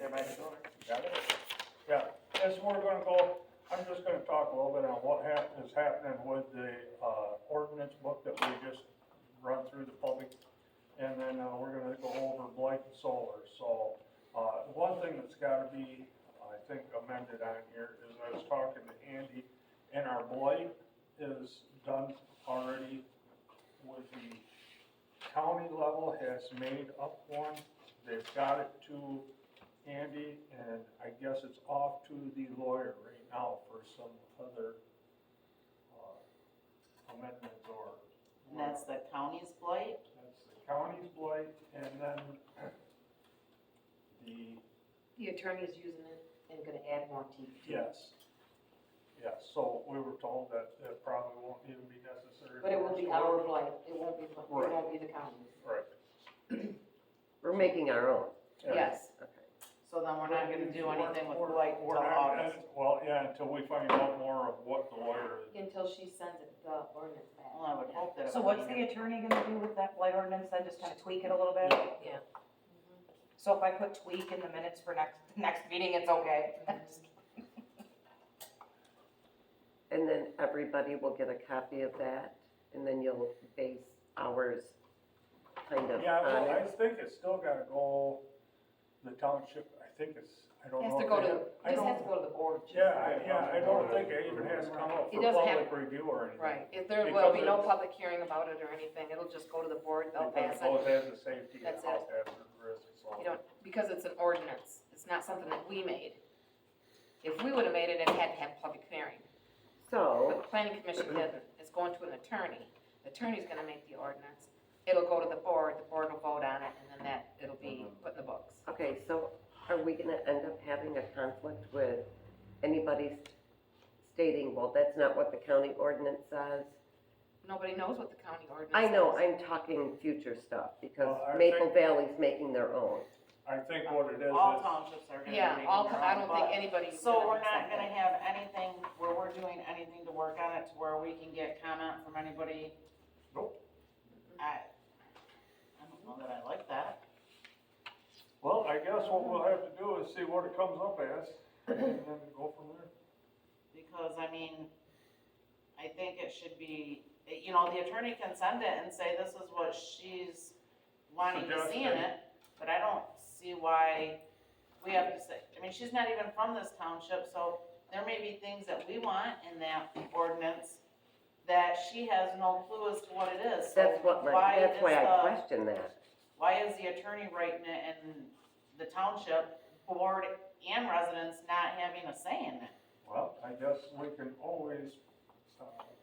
Can I go? Got it? Yeah, as we're gonna go, I'm just gonna talk a little bit on what is happening with the, ordinance book that we just run through the public. And then, we're gonna go over blight and solar, so, one thing that's gotta be, I think, amended on here is I was talking to Andy, and our blight is done already with the county level has made up one, they've got it to Andy, and I guess it's off to the lawyer right now for some other, amendments or. And that's the county's blight? That's the county's blight, and then The attorney's using it and gonna add more teeth to it. yes. Yes, so we were told that it probably won't even be necessary. But it will for us be to our work. blight, it won't be, Right. it won't be the county's. Right. We're making our own. Yeah. Yes, Okay. So then we're not gonna do anything with We're- blight we're until not- August. Well, yeah, until we find out more of what the lawyer is. until she sends it, the ordinance back. Well, I would hope that it So would what's be- the attorney gonna do with that blight ordinance, then just kind of tweak it a little bit? Yeah. So if I put tweak in the minutes for next meeting, it's okay? And then everybody will get a copy of that, and then you'll base ours kind of Yeah, on well, I it. think it's still gotta go, the township, I think it's, I don't Has know. to if go they- to, I just has to don't- go to the board. I don't think it even has to come up It for doesn't public review or anything. Right, if there will Because be no it's- public hearing about it or anything, it'll just go to the board, they'll Because pass it it. both has a safety and That's health hazard risk, so. You don't, because it's an ordinance, it's not something that we made. If we would've made it, it had to have public hearing. But So, the planning commission didn't, it's going to an attorney, the attorney's gonna make the ordinance, it'll go to the board will vote on it, and then it'll be put in the books. okay, so are we gonna end up having a conflict with anybody stating, well, that's not what the county ordinance says? Nobody knows what the county ordinance I know, is. I'm talking future stuff, because Well, I Maple think- Valley's making their own. I think what it is, All is, townships are gonna be Yeah, making all, their I own, don't but- think anybody's So gonna we're not accept gonna it. have anything where we're doing anything to work on it to where we can get comment from anybody? Nope. I don't know that I like that. well, I guess what we'll have to do is see what it comes up as, and then go from there. Because, I mean, I think it should be, you know, the attorney can send it and say, this is what she's wanting to see in Suggested. it, but I don't see why we have to say, I mean, she's not even from this township, so there may be things that we want in that ordinance that she has no clue as to what it is, so That's what, that's is why I the- question that. why is the attorney writing it and the township board and residents not having a say in it? Well, I guess we can always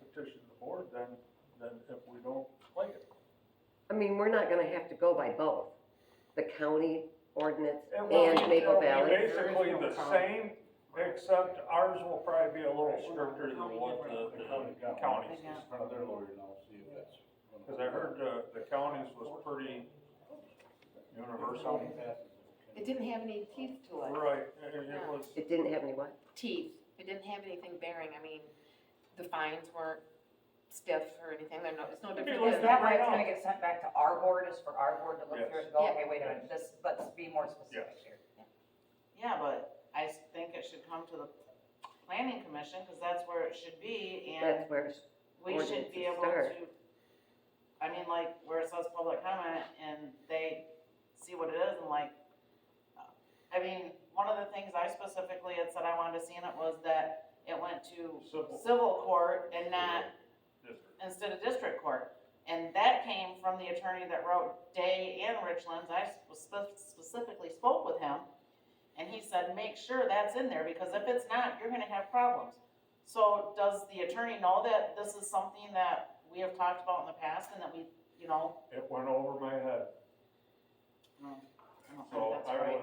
petition the board then if we don't like it. I mean, we're not gonna have to go by both, the county ordinance It will and be- Maple it'll be Valley. basically the same, except ours will probably be a little stricter than what the counties. Have their lawyer now, see if that's. Cause I heard the counties was pretty universal. It didn't have any teeth to it. Right, it was, It didn't have any what? Teeth, it didn't have anything bearing, I mean, the fines weren't stiff or anything, it's no different Is than. that why it's gonna get sent back to our board, is for our board to look through it and go, Yes. okay, wait a minute, let's be more specific here. Yeah, but I think it should come to the planning commission, cause that's where it should be, and That's where, we should be able ordinances to, I mean, like, where it says public comment, and they see what it is, and like, I mean, one of the things I specifically had said I wanted to see in it was that it went to Civil. civil court and not district. instead of district court. And that came from the attorney that wrote Day and Richlands. I specifically spoke with him, and he said, make sure that's in there, because if it's not, you're gonna have problems. So does the attorney know that this is something that we have talked about in the past, and that we, you know, It went over my head, I don't think so that's I right.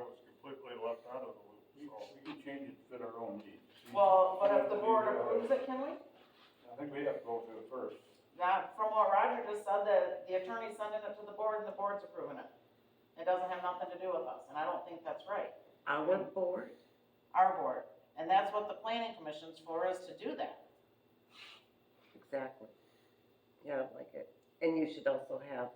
was completely left out of the loop, so. We can change it to fit our own needs. Well, but if the board approves it, can we? I think we have to go through it first. Not from what Roger just said, that the attorney's sending it to the board and the board's approving it. It doesn't have nothing to do with us, and I don't think that's right. our board, Our board, and that's what the planning commission's for, is to do that. exactly. Yeah, I like it. And you should also have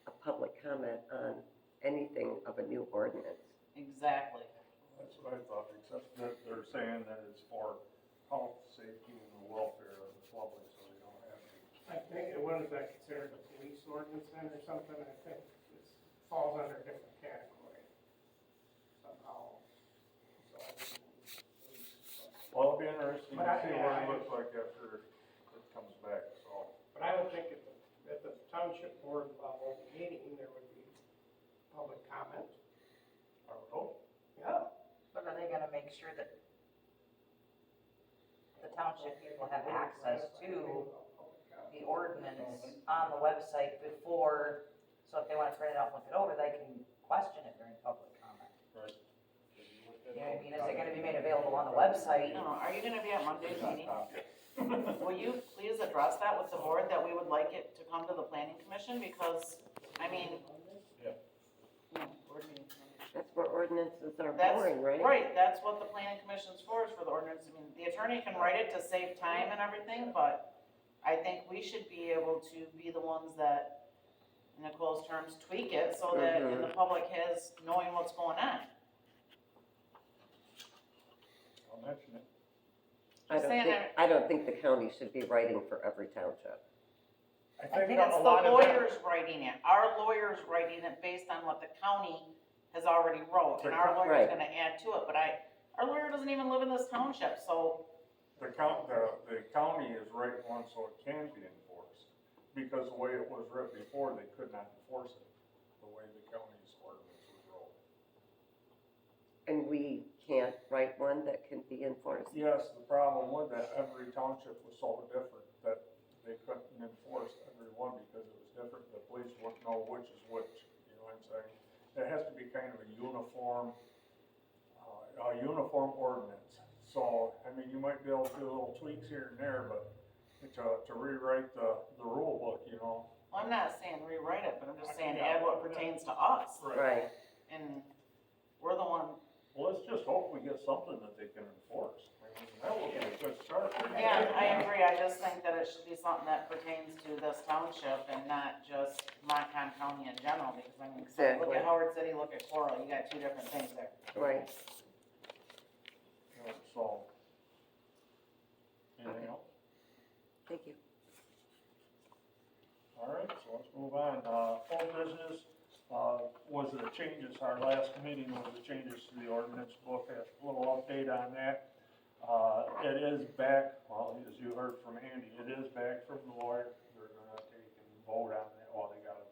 a public comment on anything of a new ordinance. Exactly. That's what I thought, except that they're saying that it's for health, safety, and the welfare of the public, so they don't have to. I think, what is that considered, a police ordinance then or something? I think it falls under a different category somehow. So I think police, Well, it'll be interesting to But I- see yeah, what it I- looks like after it comes back, so. but I would think at the township board level meeting, there would be public comment. I would hope. Yeah. But are they gonna make sure that the township people have access to the ordinance on the website before, so if they wanna print it out, and look it over, they can question it during public comment? Right. You know what I mean, is it gonna be made available on the website? No, are you gonna be at Monday's meeting? Will you please address that with the board, that we would like it to come to the planning commission, because, I mean. Yeah. No, board meeting. That's where ordinances are That's, boring, right? right, that's what the planning commission's for, is for the ordinance. I mean, the attorney can write it to save time and everything, but I think we should be able to be the ones that, in Nicole's terms, tweak it, so that the public has knowing what's going on. I'll mention it. Just saying, I don't think the county should be writing for every township. I I think a it's the lot of that- lawyers writing it, our lawyers writing it based on what the county has already wrote, and our lawyer's Right. gonna add to it, but our lawyer doesn't even live in this township, so, The county is writing one so it can be enforced, because the way it was written before, they could not enforce it, the way the county's ordinance was wrote. And we can't write one that can be enforced. Yes, the problem with that, every township was so different that they couldn't enforce every one because it was different, the police wouldn't know which is which, you know what I'm saying? It has to be kind of a uniform ordinance. So, I mean, you might be able to do little tweaks here and there, but to rewrite the rule book, you know. well, I'm not saying rewrite it, but I'm just saying add what pertains to us, Right. and we're the one. Well, let's just hope we get something that they can enforce. I mean, that would be a good start. Yeah, I agree, I just think that it should be something that pertains to this township and not just Montcalm County in general, because I mean, look Exactly. at Howard City, look at Coral, you got two different things there. Right. So. Anything else? Thank you. All right, so let's move on. Full business, was the changes, our last meeting was the changes to the ordinance book, a little update on that. It is back, well, as you heard from Andy, it is back from the lawyer. They're gonna take and vote on that, well, they gotta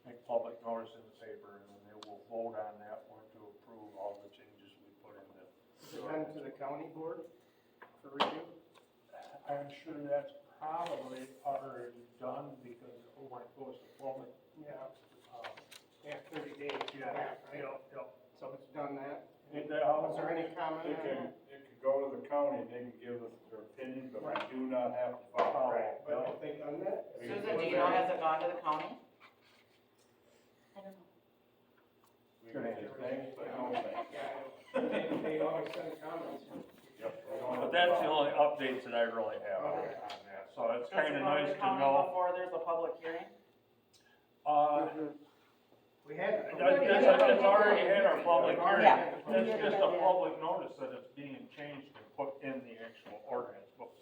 make public notice in the paper, and then they will vote on that one to approve all the changes we put in the. Is it done to the county board for review? I'm sure that's probably already done, because when it goes to public, Yeah, uh, yeah, 30 days. yeah, right? yep. So it's done that? Ain't that how? Was there any comment It on can, that? it could go to the county, they can give us their opinion, but Right. we do not have to follow. Right, but have they done that? Susan, do you know, has it gone to the county? I don't know. We can say thanks, but no thanks. Yeah, they always send comments. But that's the only updates that I really have on Okay. that, so it's Does it kinda go to nice the to county know. before there's a public hearing? We had. It's already had our public hearing, Yeah. that's just a public notice that it's being changed and put in the actual ordinance book.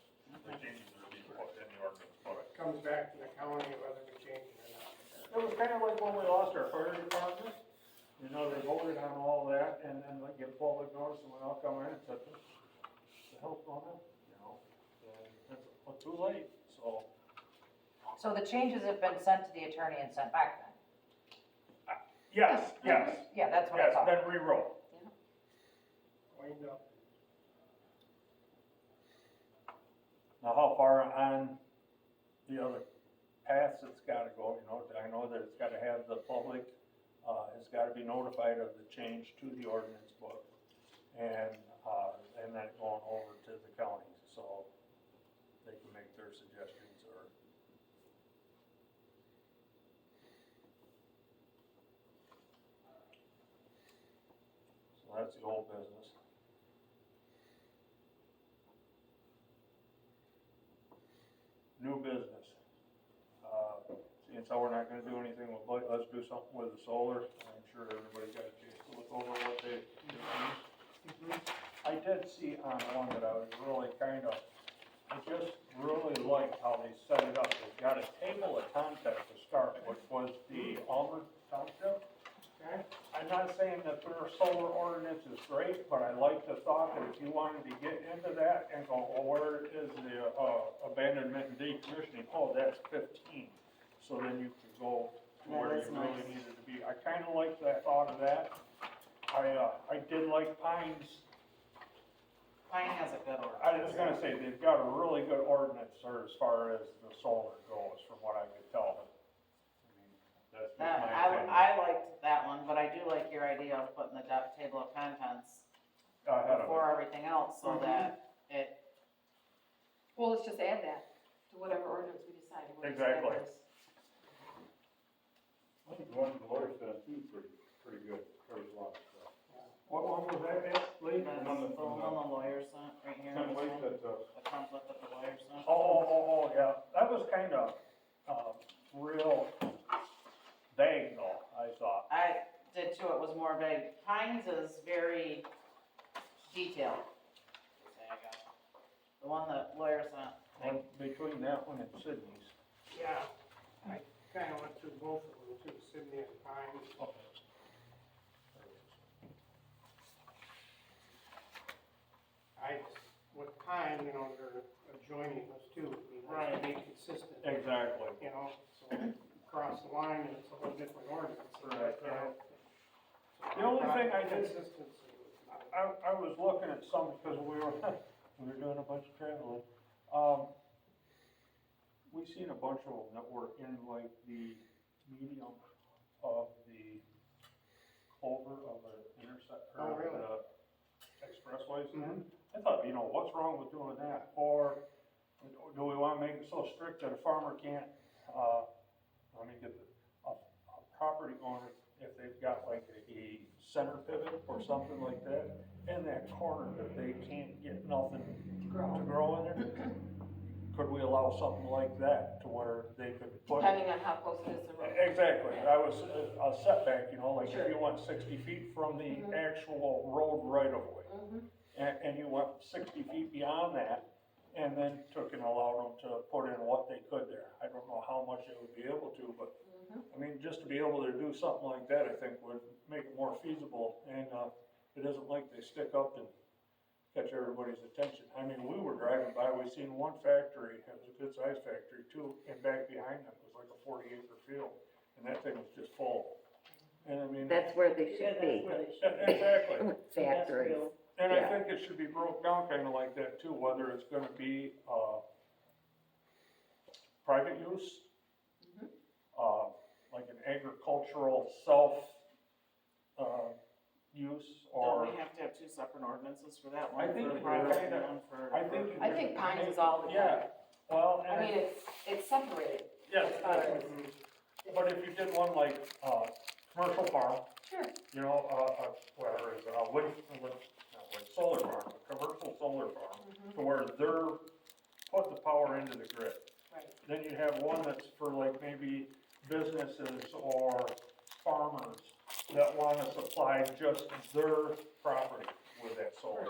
The changes are being put in the ordinance book. Comes back to the county whether we change it or not. It was kinda like when we lost our fire department, you know, they voted on all that, and then like get public notice, and we all come in and said, what the hell's going on, you know? And it's, well, too late, so. So the changes have been sent to the attorney and sent back then? Yes, Yeah, that's what I yes, thought. then rewrote. Cleaned up. Now, how far on the other paths it's gotta go, you know, I know that it's gotta have the public, has gotta be notified of the change to the ordinance book, and then going over to the counties, so they can make their suggestions, or. So that's the old business. New business. Seeing how we're not gonna do anything with, let's do something with the solar. I'm sure everybody got a chance to look over what they did see on one that I was really kind of, I just really liked how they set it up. They've got a table of contents to start, which was the Almer Township. Okay? I'm not saying that their solar ordinance is great, but I like the thought that if you wanted to get into that and go, well, where is the, abandonment and decommissioning? Oh, that's 15. So then you could go to That where is you really nice. needed to be. I kinda like that thought of that. I did like Pines. Pine has a good order. I was gonna say, they've got a really good ordinance there as far as the solar goes, from what I could tell. I mean, that's just That, my opinion. I liked that one, but I do like your idea of putting the table of contents Ahead of it. before everything else, so Mhm. that it, Well, let's just add that to whatever ordinance we decide. We'll just Exactly. add this. I think one of the lawyers said too, pretty good, covers a lot of stuff. What one was that, Lee? that's the one the lawyer sent right here. Kind of this like one, that, The template that the lawyer sent. Oh, yeah, that was kind of, real vague though, I thought. I did too, it was more vague. Pines is very detailed. Say I got it. The one that lawyer sent. And between that one and Sydney's. Yeah, I kinda went through both of them too, Sydney and Pines. I just, with Pine, you know, they're adjoining those two, it'd be nice to be consistent. Exactly. You know, so cross the line and it's a whole different ordinance. Right, You know? The only thing I did- Consistency was not. I was looking at some, because we were doing a bunch of traveling. We seen a bunch of them that were in like the medium of the clover of the intersect, Oh, or really? the expressways. Mhm. I thought, you know, what's wrong with doing that? Or do we wanna make it so strict that a farmer can't, let me get a property owner, if they've got like a center pivot or something like that, in that corner that they can't get nothing to grow in there? Could we allow something like that to where they could put? Depending on how close it is to the road. Exactly, I was, a setback, you know, like Sure. if you went 60 feet from the Mhm. actual road right of way. Mhm. And you went 60 feet beyond that, and then took and allowed them to put in what they could there. I don't know how much they would be able to, but, Mhm. I mean, just to be able to do something like that, I think would make it more feasible, and, it isn't like they stick up and catch everybody's attention. I mean, we were driving by, we seen one factory, it was a good sized factory too, and back behind them was like a 40-acre field, and that thing was just full. And I mean. That's where they should be, Exactly. factories. And I Yeah. think it should be broke down kinda like that too, whether it's gonna be, private use, Mhm. like an agricultural use, Don't or, we have to have two separate ordinances for that? I One think for you private do. and one for. I think. I think Pines is all the Yeah, well, I mean, it's separated. yes, as far as- but if you did one like, commercial farm, Sure. you know, whatever it is, not wind, solar farm, a commercial solar farm, Mhm. to where they're putting the power into the grid. Right. Then you have one that's for like maybe businesses or farmers that wanna supply just their property with that solar.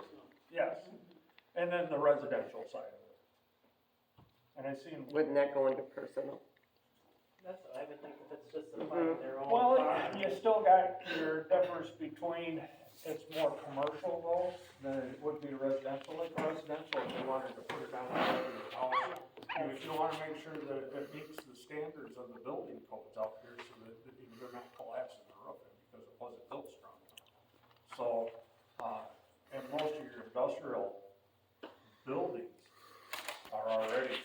Yes, and then the residential side of it. And I seen, Wouldn't that go into personal? That's what I would think, if it's just Mhm. supplying their own. well, farm. you still got your difference between, it's more commercial though, than it would be residential, like residential, if you wanted to put it on the side of your house. You wanna make sure that it meets the standards of the building codes out here, so that they're not collapsing the roof because it wasn't built strong enough. So, and most of your industrial buildings are already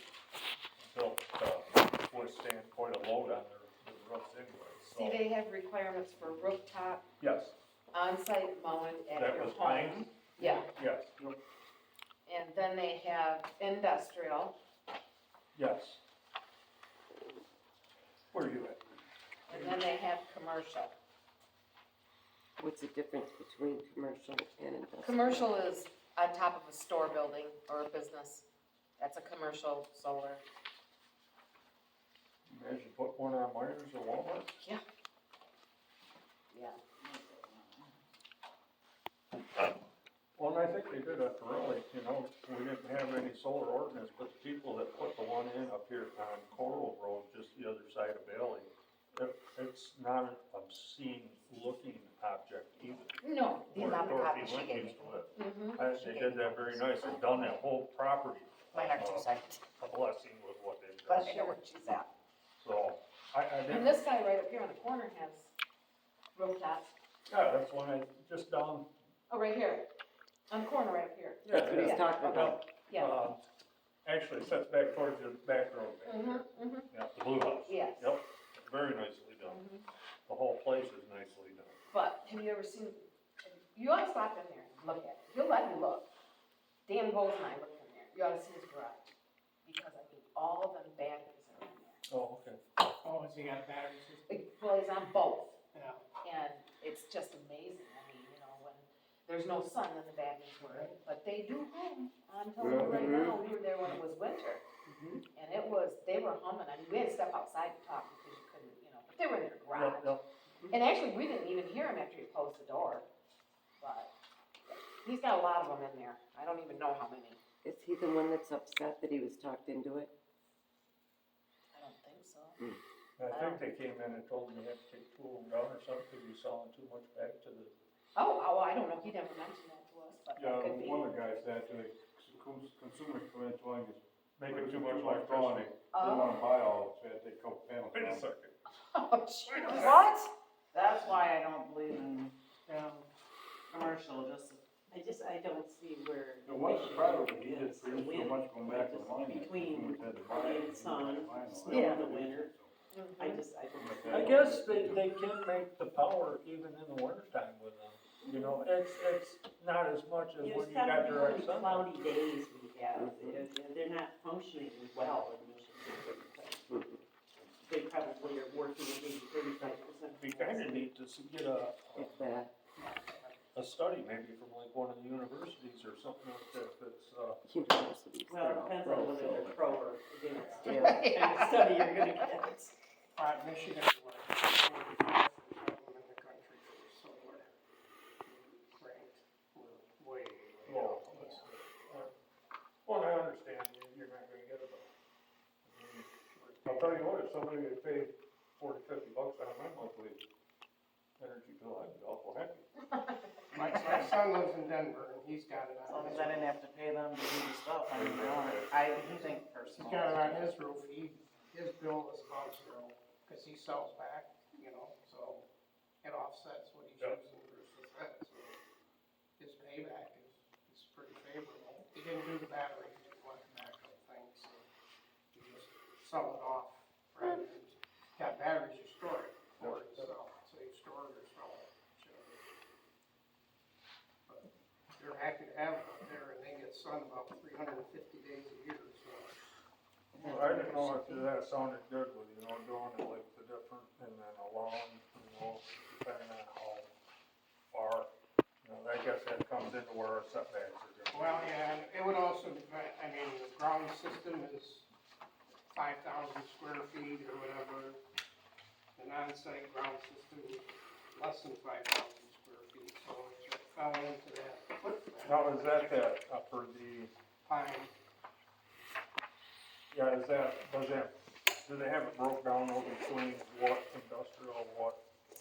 built to withstand quite a load on their roofs anyway, See, so, they have requirements for rooftop, yes, on-site mowing at that your was home. Pines, Yeah, yes, and then they have industrial, yes. Where are you at? and then they have commercial. What's the difference between commercial and industrial? Commercial is on top of a store building or a business. That's a commercial solar. Imagine put one on Myers or Walmart? Yeah. Yeah. Well, and I think they did it really, you know, we didn't have any solar ordinance, but the people that put the one in up here on Coral Road, just the other side of Bailey, it's not an obscene looking object either. No, the Where amount of Dorothy copies she Lynn gave used me. to live. Mm-hmm. They did that very nice, they've done that whole property. Mine are two-sided, A blessing with what they've but done, I know where she's at. so, I And didn't, this guy right up here on the corner has rooftops. yeah, that's when I, just down, Oh, right here, on the corner right up here. That's what he's Yeah. talking about. Yeah. actually sets back towards the back road back there. Mm-hmm, mm-hmm, Yeah, the blue house. yes. Yep, very nicely done. Mhm. The whole place is nicely done. But have you ever seen, you ought to stop in there and look at it. He'll let you look. Dan Bowles and I looked in there. You ought to see his garage. Because I mean, all them batteries are in there. Oh, okay. Oh, has he got battery system? It plays on both. Yeah. And it's just amazing. I mean, you know, when there's no sun, then the batteries work. But they do hum. I'm telling you right now, we were there when it was winter. And it was, they were humming. I mean, we had to step outside to talk because you couldn't, you know, but they were in their garage. Yep, And actually, we didn't even hear him after he closed the door. But he's got a lot of them in there. I don't even know how many. Is he the one that's upset that he was talked into it? I don't think so. I think they came in and told him he had to take two of them down or something because he's selling too much back to the. Oh, I don't know. He never mentioned that to us, but that could be. One of the guys said to the consumers come in telling us, Making too much electronic, they Oh. wanna buy all, so they take a couple panels. Wait a down. second. Oh, jeez. What? That's why I don't believe in commercial, I don't see where. The one's the private, issue he is just produced so wind. much going back to the line. that Between consumers had to buy it. wind, sun, snow Yeah. in the winter. Mhm. I don't. I guess they can make the power even in the wintertime with them. You know, it's not as much as when There's you got probably direct really sunlight. cloudy days we have, they're not functioning well in Michigan. They probably are working at maybe 35%. It'd be kinda neat to get If that, a study maybe from like one of the universities or something like that, that's, universities. Well, it depends on whether they're pro or against. Yeah. What kind of study you're gonna get. Michigan was one of the first in the country for solar. Ranked, we're way low. well, I understand, you're not gonna get it. I'll tell you what, if somebody would pay $40-50 on my monthly energy bill, I'd be awful happy. My son lives in Denver and he's got it as on long his as I didn't roof. have to pay them to do the stuff. I mean, I think He's personally. got it on his roof, his bill is about zero, cause he sells back, you know, so it offsets what he's Yep. using versus that, so his payback is pretty favorable. He didn't do the battery, he didn't want the backup thing, so he just sell it off, rather than, got batteries, you store it, or you sell, so you store it or sell it, whichever. But they're happy to have it up there, and they get sun about 350 days a year, so. Well, I didn't know if that sounded good with, you know, doing it like the different, and then along, you know, depending on how far. You know, I guess that comes into where our setbacks are gonna be. Well, yeah, and it would also depend, I mean, the ground system is 5,000 square feet or whatever. An on-site ground system is less than 5,000 square feet, so it fell into that footprint. Now, is that for the, Pine, yeah, do they have it broke down over between what industrial, what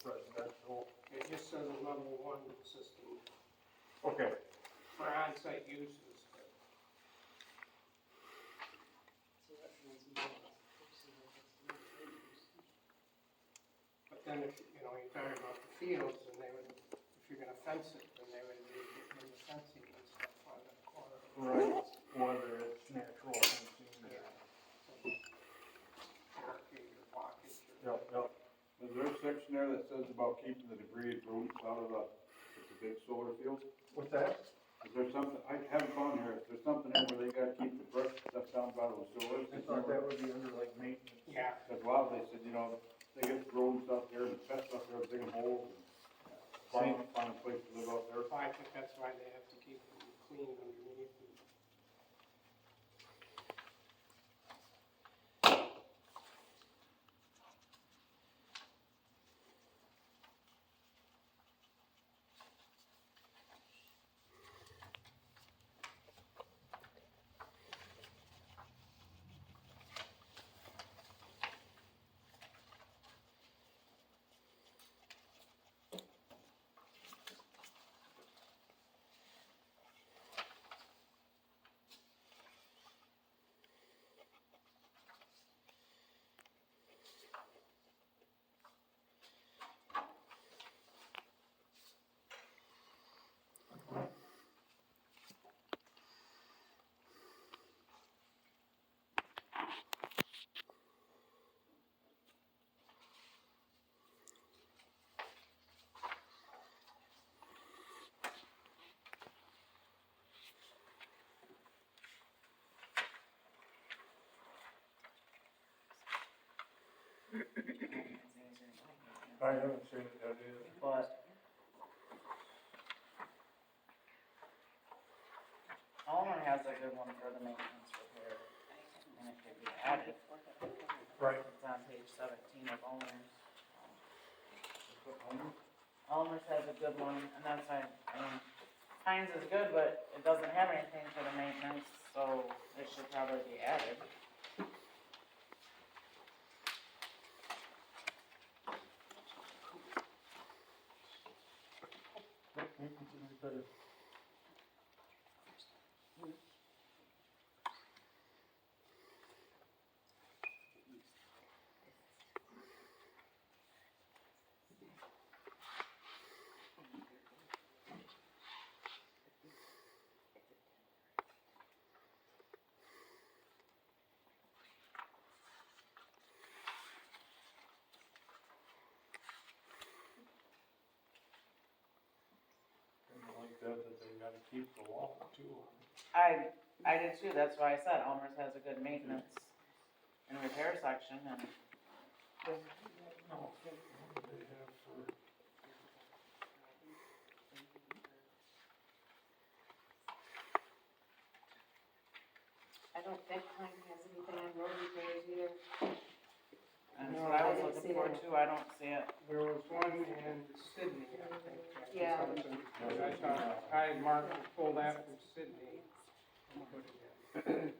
residential? it just says a level 1 system Okay, for on-site uses, but then if, you know, you're talking about the fields, and they would, if you're gonna fence it, then they would need to do the fencing and stuff on the corner. right, whether it's natural fencing or. Barricade or blockage or. Yep. Is there a section there that says about keeping the debris roots out of the big solar field? What's that? Is there something, I haven't gone here, is there something there where they gotta keep the brush stuff down by the sewers? I thought that would be under like maintenance. Yeah, Cause a lot of they said, you know, they get rodents out there and pests out there digging holes and find a place to live out there. I think that's why they have to keep them clean underneath. I haven't seen it yet either. but Almer has a good one for the maintenance repair, and it could be added. Right. It's on page 17 of Almer's. Almer's has a good one, and that's why, I mean, Heinz is good, but it doesn't have anything for the maintenance, so it should probably be added. Maintenance and repair. I like that they gotta keep the wall too. I did too, that's why I said Almer's has a good maintenance and repair section, and No, what do they have for? I don't think Pine has anything on road repairs either. that's what I was I didn't looking see for that. too, I don't see it. There was one in Sydney, I think. Yeah. Something, I thought, I had Mark pull that from Sydney and put it in.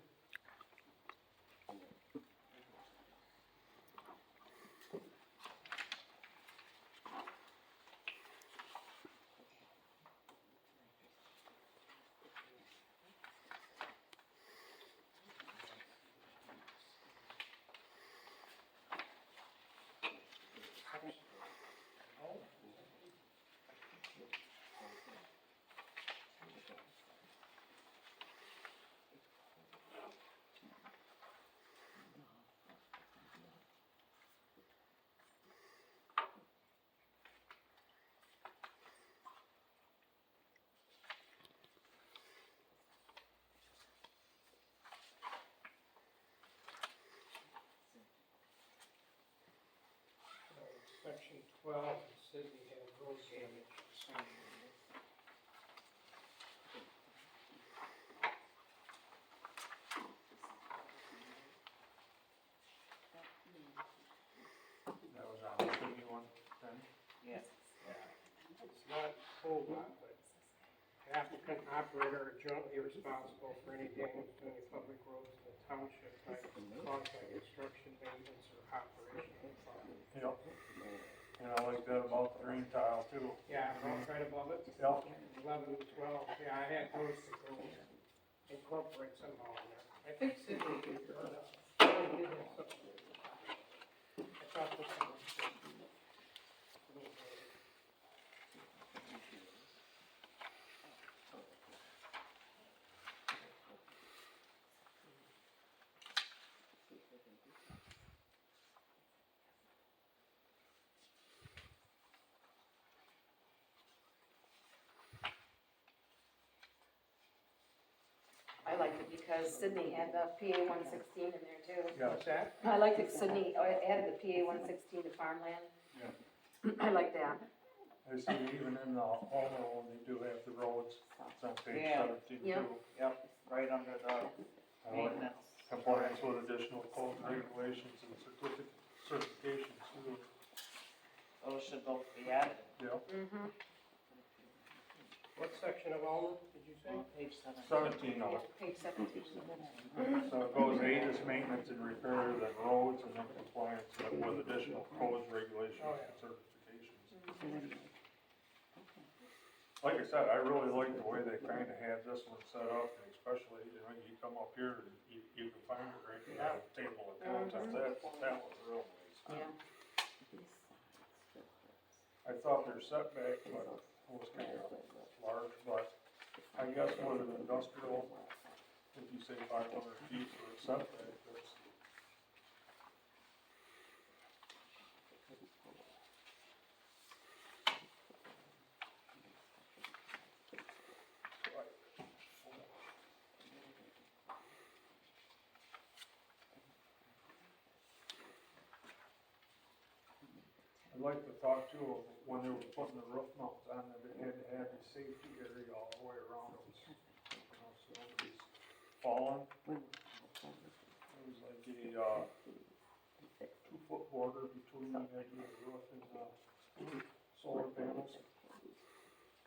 Section 12, Sydney had road damage for some reason. That was on the Sydney one then? Yes. It's not a whole lot, but applicant, operator, are jointly responsible for any damage to any public roads in the township caused by construction, maintenance, or operation of the property. Yep. And I like that about the green tile too. Yeah, right above it. Yep. 11 and 12, yeah, I had those to go incorporate somehow in there. I think Sydney did or not. They did have something. I thought this one was good. I liked it because Sydney had the PA 116 in there too. Yeah. What's that? I liked it, Sydney added the PA 116 to farmland. Yeah. I like that. I see even in the Almer one, they do have the roads, it's on page Yeah. 17 Yeah. too. Yep, right under the I like maintenance. compliance with additional code regulations and certifications too. Those should both be added. Yeah. Mm-hmm. What section of Alma did you say? On page 17. 17 of it. Page 17. So it goes A is maintenance and repair, then roads, and then compliance with additional codes, regulations, and certifications. Like I said, I really like the way they kinda had this one set up, and especially, you know, you come up here and you can find it right there on the table of contents, that was real nice. Yeah. I thought their setback was kind of large, but I guess with an industrial, if you say 500 feet for a setback, that's. I'd like to talk to, when they were putting the roof mounts on, that it had to have a safety area all the way around it. You know, so nobody's falling. There was like a, 2-foot border between the edge of the roof and the solar panels.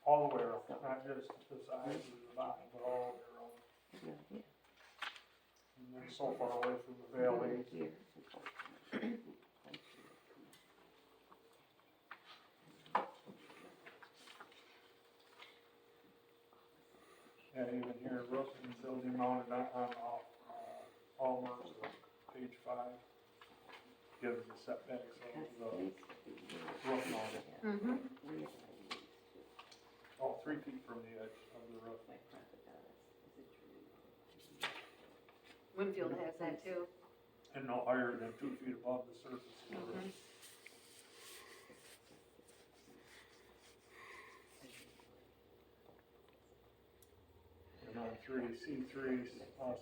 All the way around, not just the sides or the bottom, but all the way around. And they're so far away from the valley. And even here, roof and building mounted on Palmer's, page 5, gives the setbacks of the roof mounted. Mm-hmm. Oh, 3 feet from the edge of the roof. Winfield has that too. And no higher than 2 feet above the surface of the roof. And on C3,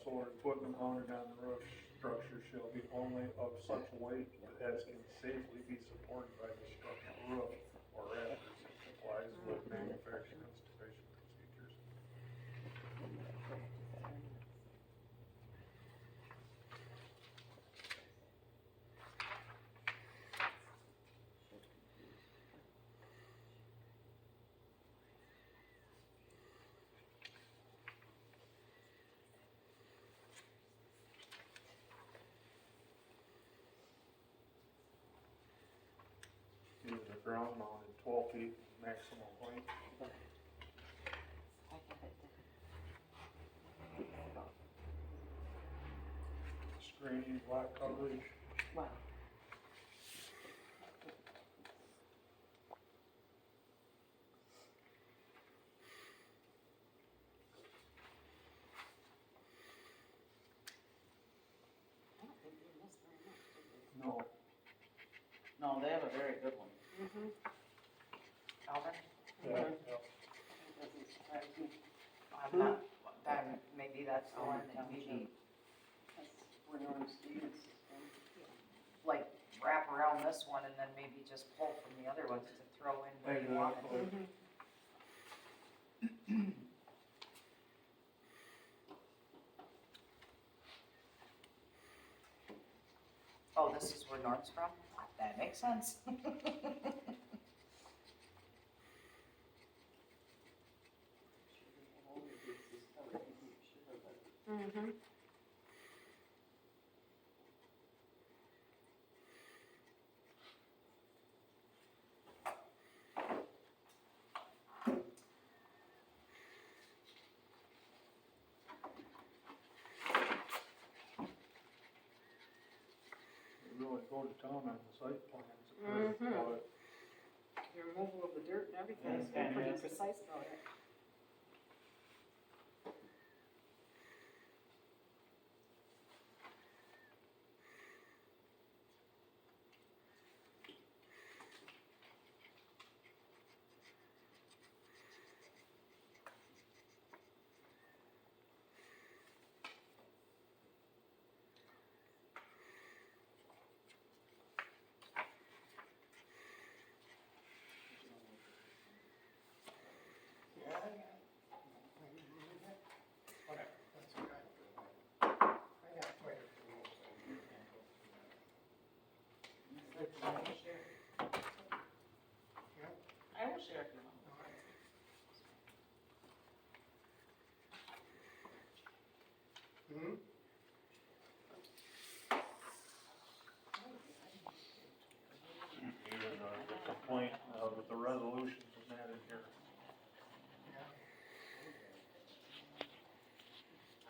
solar equipment mounted on the roof structure shall be only of such weight as can safely be supported by the structural roof or rafters and complies with manufacturing installation procedures. These are ground mounted, 12 feet maximum height. Screening, black coverage. Wow. I don't think they missed very much, did they? No, No, they have a very good one. Mm-hmm. Alvin? yeah, Doesn't surprise me. I'm not, then maybe that's the one that maybe, like, wrap around this one and then maybe just pull from the other ones to throw in where you want it. exactly. Oh, this is where Norm's from? That makes sense. Mm-hmm. They really go to town on the site plans. Mhm. But The removal of the dirt and everything, it's Yeah. pretty precise about it. Whatever, that's okay. I got quite a few more things. I will share if you want. Hmm? even the complaint, with the resolutions and that in here.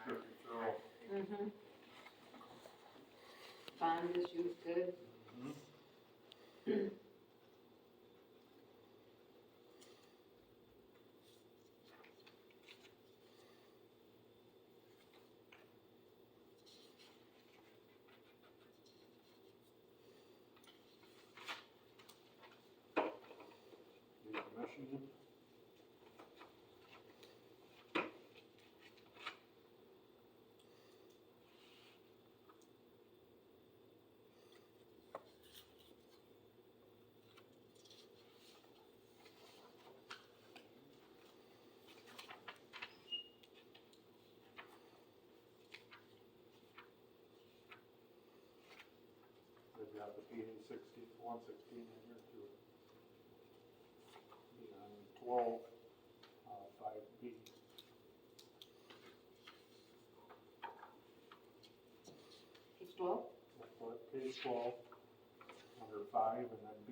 Good referral. Mm-hmm. Bond issues, good. Need permission? PA 116 in here too. Be on 12, 5B. Page 12? Page 12, under 5 and then B.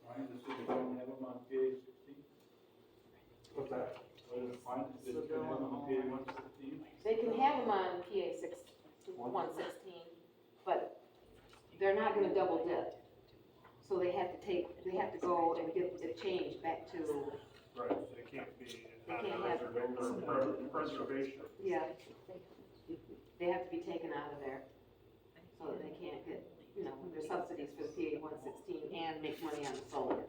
Why does the city don't have them on PA 16? What's that? Why does it find the city don't have them on PA 116? They can have them on PA 116, but they're not gonna double dip. So they have to go and get it changed back to, Right, they can't be They on can't the have- reservation. yeah. They have to be taken out of there, so that they can't get, you know, their subsidies for the PA 116 and make money on the solar.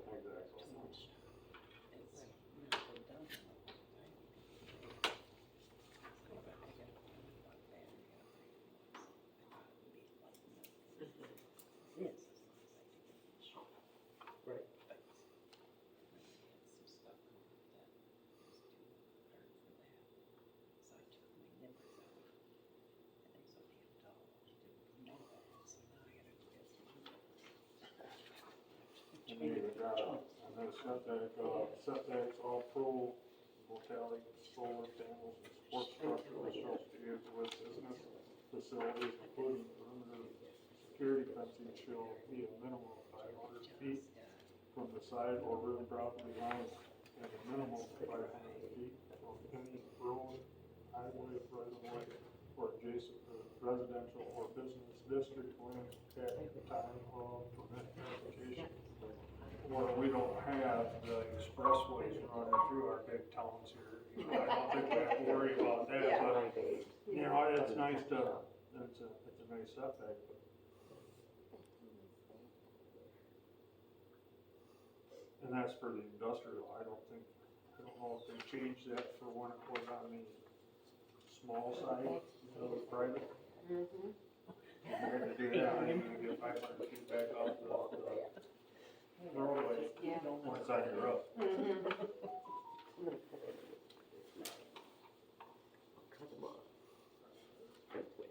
And then you got, and then setbacks, all pro, tally, solar panels, and sports structures shall be used with business facilities, including perimeter security fencing shall be a minimum of 500 feet from the side or rear property line, and a minimum of 500 feet from any road, highway, right of way, or adjacent to residential or business district when at the time of permit application. Or we don't have the expressways running through our big towns here. You know, I don't think we have to worry about that, Yeah. but, you know, it's nice to, it's a nice setback, but. And that's for the industrial, I don't know if they changed that for when it was on the small side, private. Mhm. You had to do that, and you get 500 feet back off the roadway, Yeah. when it's on your roof. Mhm. Cut them off. That's way.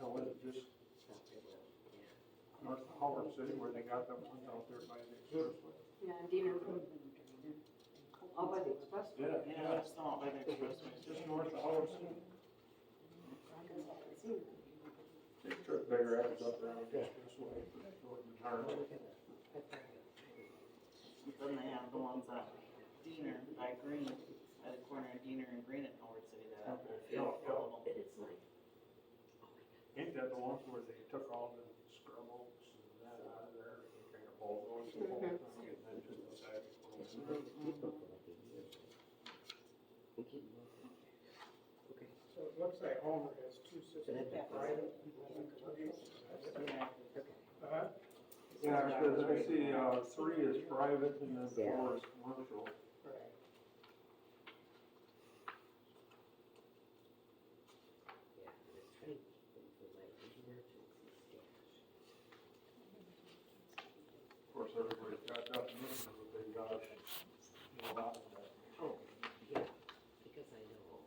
No, was it just north of Howard City where they got them ones out there by the expressway? Yeah, and Diener, all by the expressway. Yeah, it's not by the expressway. just north of Howard City. See, They took bigger acts up there on the expressway, but it wasn't hard. Then they have the ones at Diener by Green, by the corner of Diener and Green at Howard City that have Okay. full of them. It's like, Ain't that the ones where they took all the scrub oaks and that out of there, and kind of bulldozed the whole thing, and then just decided to put them in there? So it looks like Homer has two systems, private and then commercial. Uh-huh. Yeah, because I see, 3 is private and then 4 is commercial. Right. Of course, everybody's got definitions, but they got, a lot of that. oh, yeah, because I know.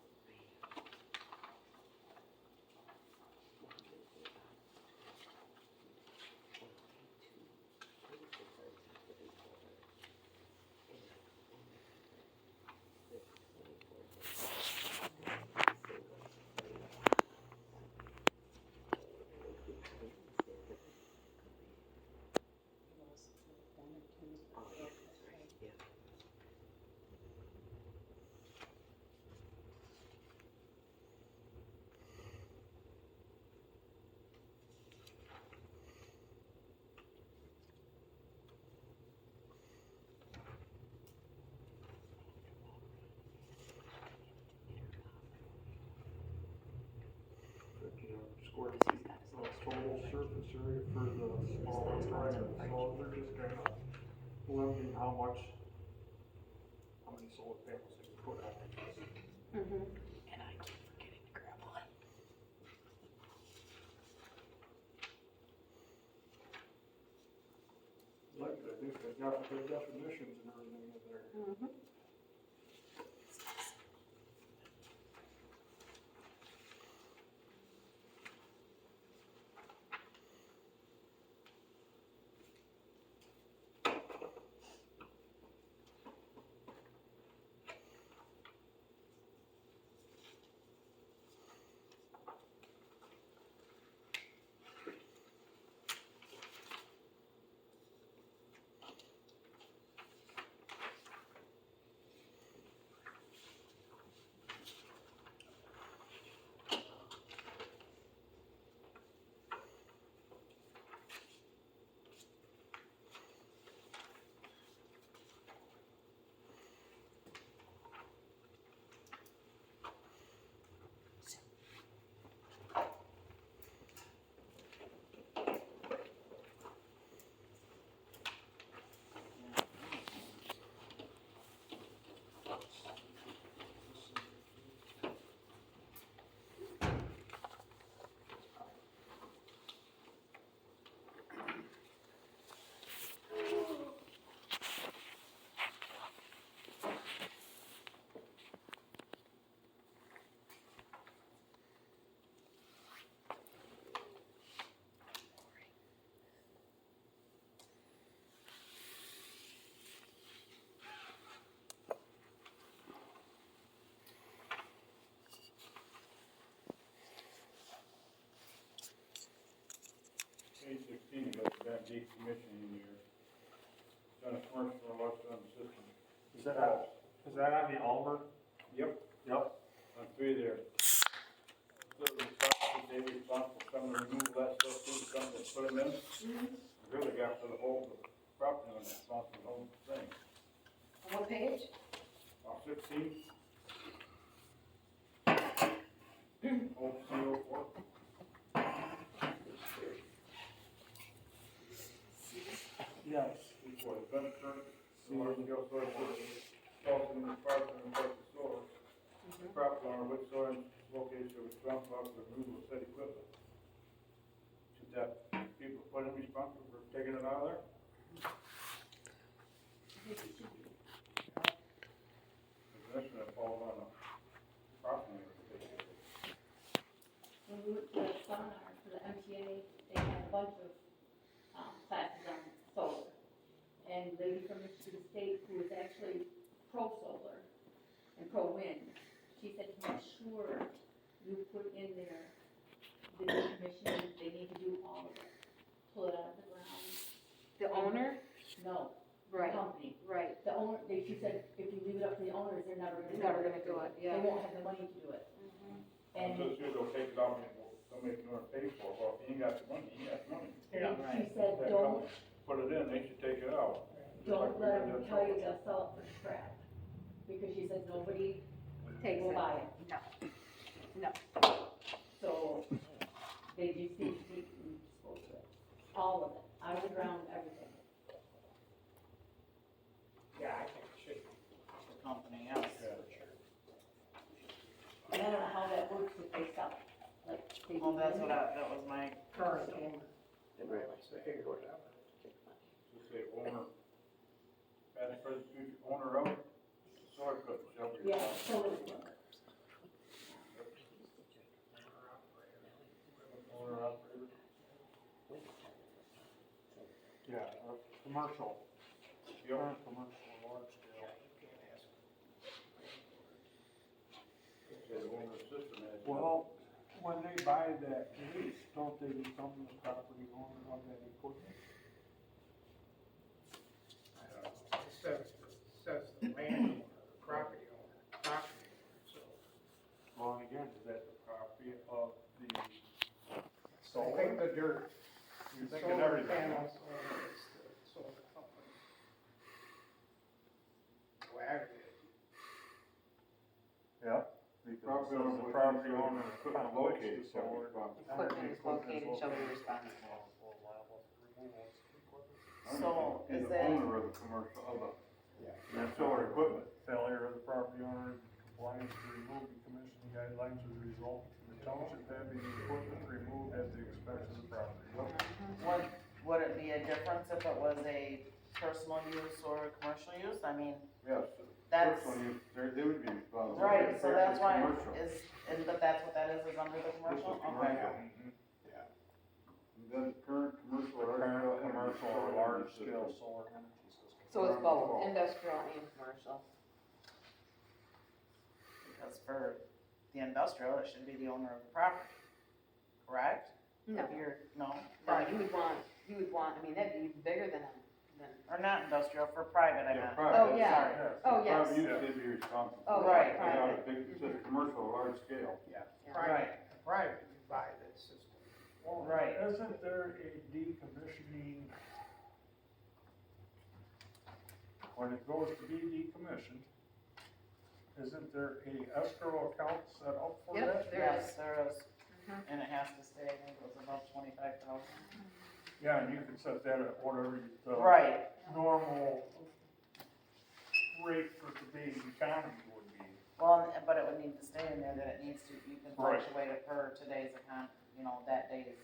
limiting how many solar panels they can put on it. And I keep forgetting to grab one. Like, I think they've got their definitions and everything in there. Page 16, you got that decommissioning here. Done a commercial for what's on the system. Is that on the Almer? Yep. Yep. On 3 there. So the responsible, they responsible for some of the removal of that stuff too, some that put them in. Really got to the whole property on that, responsible for the whole thing. What page? 16. Old CO4. Yes. Before the fence turn, the large scale soil work, falls in the property and part of the soil. The property owner, which soil located should be responsible for the removal of said equipment. Should that people put in responsible for taking it out of there? That's gonna fall on the property owner to take it. When we went to the seminar for the MTA, they had a bunch of, classes on solar. And the lady from Michigan State, who was actually pro-solar and pro-wind, she said to make sure you put in there the decommissioning, they need to do all of it. Pull it out of the ground. The owner? No, the Right, company. right. The owner, she said, if you leave it up to the owners, they're never gonna do it. Never gonna do it, yeah. They won't have the money to do it. And So it's they'll take it out and somebody's gonna pay for it, well, if he ain't got the money, he ain't got the money. she said, That don't, company Put it in, they should take it out. Just don't like we let did them that tell you solar. they'll sell it for scrap. Because she said nobody Takes will it. buy it. No. So they just need to dispose of it. All of it, out of the ground, everything. Yeah, I think it should be the company, yes, for sure. And I don't know how that works if they sell it, like they. Well, that was my, Current owner. Say whatever. Just say owner, past, present, future owner of it, soil equipment shall be. Yeah, responsible. solar equipment. Owner operator. Yeah, commercial. Yep. Commercial, large scale. Say the owner of the system has. Well, when they buy that lease, don't they become the property owner of that equipment? It says the landowner, the property owner, so. Well, and again, is that the property of the I solar? think the dirt, You're the thinking solar everything. panels, it's the solar company. The way I read it. Yeah. Because Property it owner says the with property equipment owner equipment located shall be responsible. Equipment is located, shall be responsible. So, He's is the that, owner of the commercial, of Yeah. the solar equipment. Failure of the property owner in compliance to remove the commission guidelines as a result of the township having the equipment removed at the expense of the property. would it be a difference if it was a personal use or commercial use? I mean, Yes, That's- personal use, they would be responsible. right, so that's why, Commercial. but that's what that is under the This commercial? is Okay. commercial. Yeah. And then current commercial or. Current commercial or large scale solar energy system. So it's both industrial and commercial. Because for the industrial, it should be the owner of the property, correct? No, If you're, no, no, you would want, I mean, that'd be even bigger than, or not industrial, for private, I Yeah, meant. private. Oh, yeah. Yes. Oh, yes. Private use, they'd be responsible. Oh, for it. right, Without right. a big, it says commercial or large scale. Yeah, Yeah. private, you buy this system. Well, Right. Isn't there a decommissioning? When it goes to be decommissioned, isn't there a escrow account set up for Yep, that? there Yes, is. there is, Mhm. and it has to stay, I think it was above 25,000. Yeah, and you can set that at whatever the Right, normal rate for today's economy would be. well, but it would need to stay in there, that it needs to, you can Right. fluctuate it per today's account, that day's.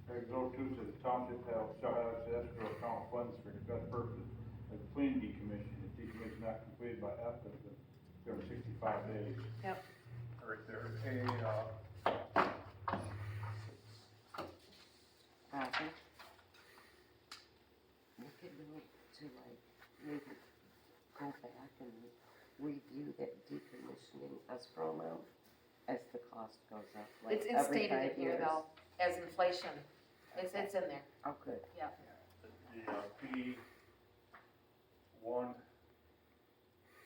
Article 2 says the township shall have its escrow account funds for discussed purposes of clean decommission. If decommission not completed by applicant within 65 days. Right there, We could go to like, maybe go back and review that decommissioning escrow amount as the cost goes up, like It's every stated in 5 here years. though, as inflation. It's in there. Oh, good. the P one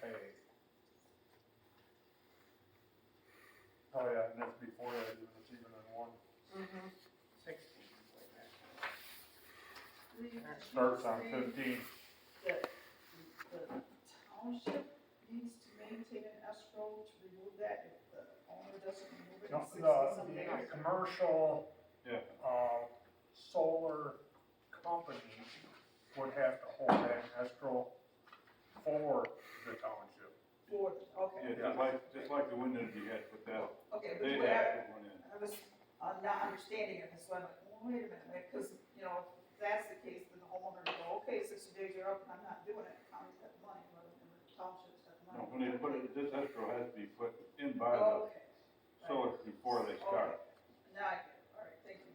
A. Oh, yeah, and that's before that, it's even in one. 60. Starts on 15. The township needs to maintain an escrow to remove that if the owner doesn't remove it in No, 60-some the days. commercial, Yeah. solar company would have to hold that escrow for the township. Okay, Yeah, just like the wind energy had put that, okay, but they what had put one in. I was not understanding it, so I'm like, well, wait a minute, because, if that's the case, then the homeowner will go, okay, 60 days are up and I'm not doing it, county's got the money, or the township's got the No, money. when they put it, this escrow has to be put in by the Okay, solar before they start. now I get it, all right, thank you.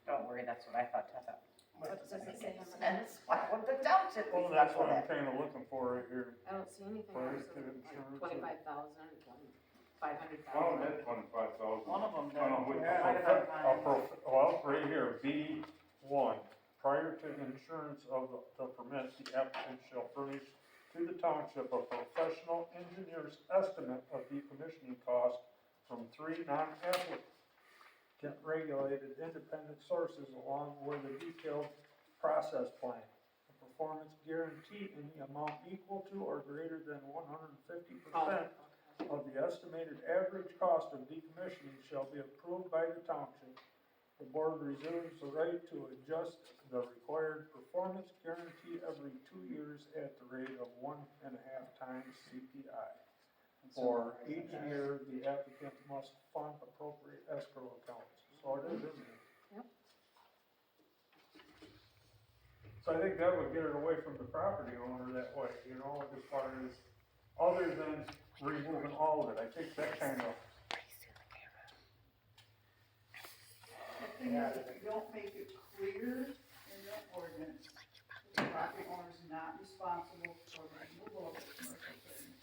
Don't worry, that's what I thought, Tessa. What does it say on the Sense, why would the township be Well, that's stuck what with I'm it? kinda looking for right here. I don't see anything. Prior else. to insurance. 25,000, 500,000. Well, it had 25,000. One of them Oh, no, did. with- Yeah, Might have been mine. well, right here, B one, prior to insurance of the permit, the applicant shall furnish to the township a professional engineer's estimate of decommissioning costs from 3 non-applicant regulated independent sources along with a detailed process plan. A performance guarantee in the amount equal to or greater than 150% of the estimated average cost of decommissioning shall be approved by the township. The board reserves the right to adjust the required performance guarantee every 2 years at the rate of 1.5 times CPI. For each year, the applicant must fund appropriate escrow accounts. So it is in there. Yep. So I think that would get it away from the property owner that way, as far as, other than removing all of it. I think that kind of, The thing is, if you don't make it clear in that ordinance, the property owner is not responsible for the removal of the commercial thing.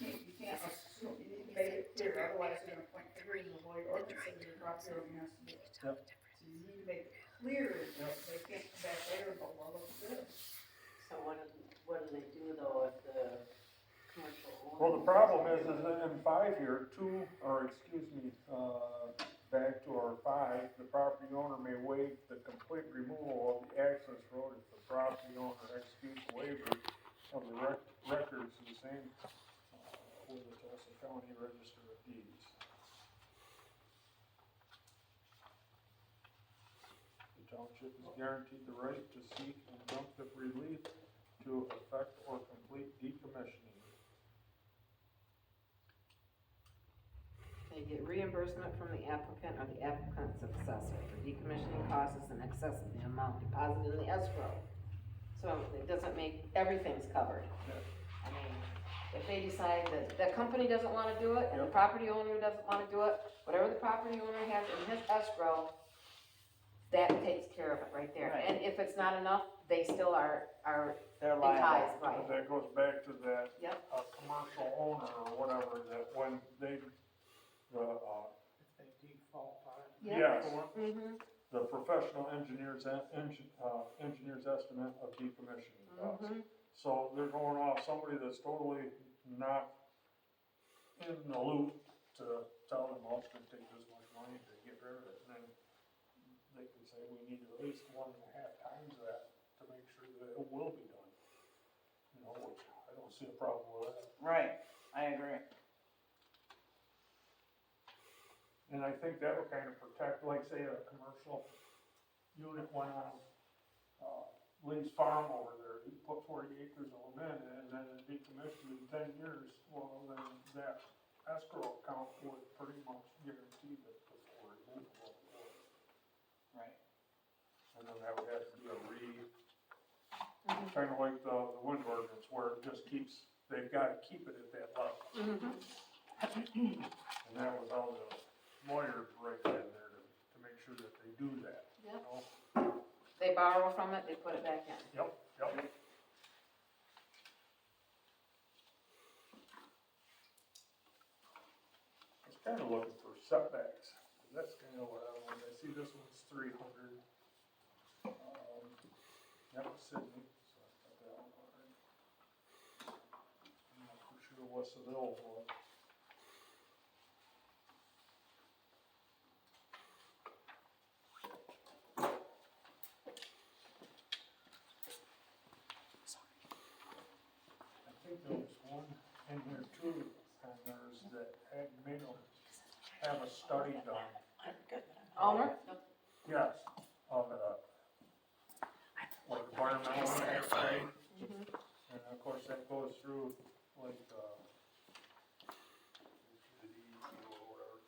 You can't assume, you need to make it clear, otherwise you're gonna point fingers and well, your ordinance says your property owner has to do it. Yep. So you need to make it clear, that they can't come back later and go, well, look at this. So what do they do though if the commercial owner? well, the problem is that in 5 year, back to our 5, the property owner may waive the complete removal of the access road if the property owner executes a waiver of the records of the same with the Tulsa County Register of Deeds. The township is guaranteed the right to seek injunctive relief to effect or complete decommissioning. They get reimbursement from the applicant or the applicant's successor for decommissioning costs in excess of the amount deposited in the escrow. So it doesn't make, everything's covered. I mean, if they decide that the company doesn't wanna do it, and the property owner doesn't wanna do it, whatever the property owner has in his escrow, that takes care of it right there. Right. And if it's not enough, they still are They're enticed, liable. right? That goes back to that, Yep. commercial owner or whatever, that when they, If they default on it. yes, Mm-hmm, the professional engineer's estimate of decommissioning costs. mm-hmm. So they're going off somebody that's totally not in the loop to tell them, well, it's gonna take this much money to get rid of it, and then they can say, we need at least 1.5 times that to make sure that it will be done. You know, which I don't see a problem with that. Right, I agree. And I think that would kind of protect, like, say, a commercial unit went on, Lee's farm over there, he put 40 acres of them in, and then it decommissioned in 10 years, well, then that escrow account would pretty much guarantee that before removal of the wood. Right. And then that would have to be kind of like the wind ordinance, where it just keeps, they've gotta keep it at that level. And that was all the lawyers right in there to make sure that they do that. Yep. You know? They borrow from it, they put it back in. Yep. I was kind of looking for setbacks, 'cause that's kind of what I want, I see this one's 300. That was Sydney, so I got that one already. I'm not for sure what Seville was. I think there was one in here too, and there's that had made them have a study done. Owner? Yes, of like environmental impact, and of course that goes through like, the DEQ or whatever.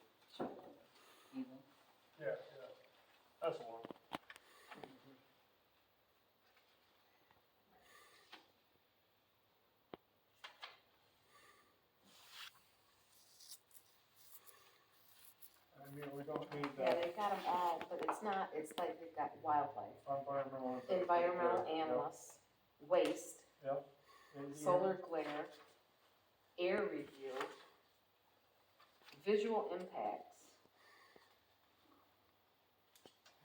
Yeah, that's the one. I mean, we don't need Yeah, that they've got them all, but it's not, it's like they've got wildlife, environmental. impact. environmental Yep, analysts, waste, Yep. And solar glare, air review, visual impacts.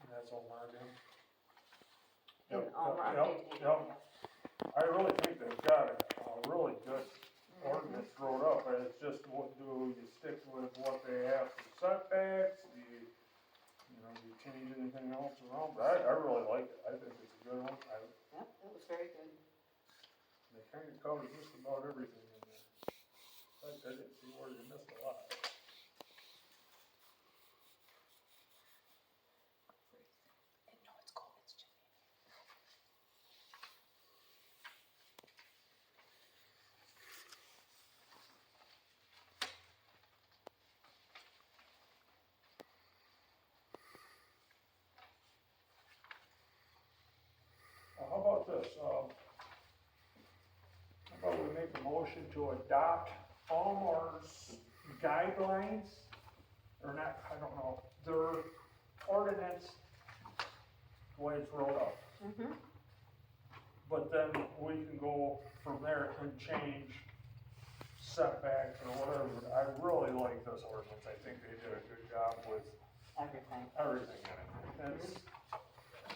And that's all marked in. And Yep, all yep, marked in. yep. I really think they've got a really good ordinance wrote up, and it's just what do you stick with what they have for setbacks, do you change anything else around, but I really like it, I think it's a good one, Yep, it was very good. they kind of cover just about everything in there. In fact, I didn't see where you missed a lot. How about this, how about we make a motion to adopt Almar's guidelines, or not, I don't know, their ordinance, the way it's wrote up. But then we can go from there and change setbacks or whatever. I really like this ordinance, I think they did a good job with Everything. everything in it.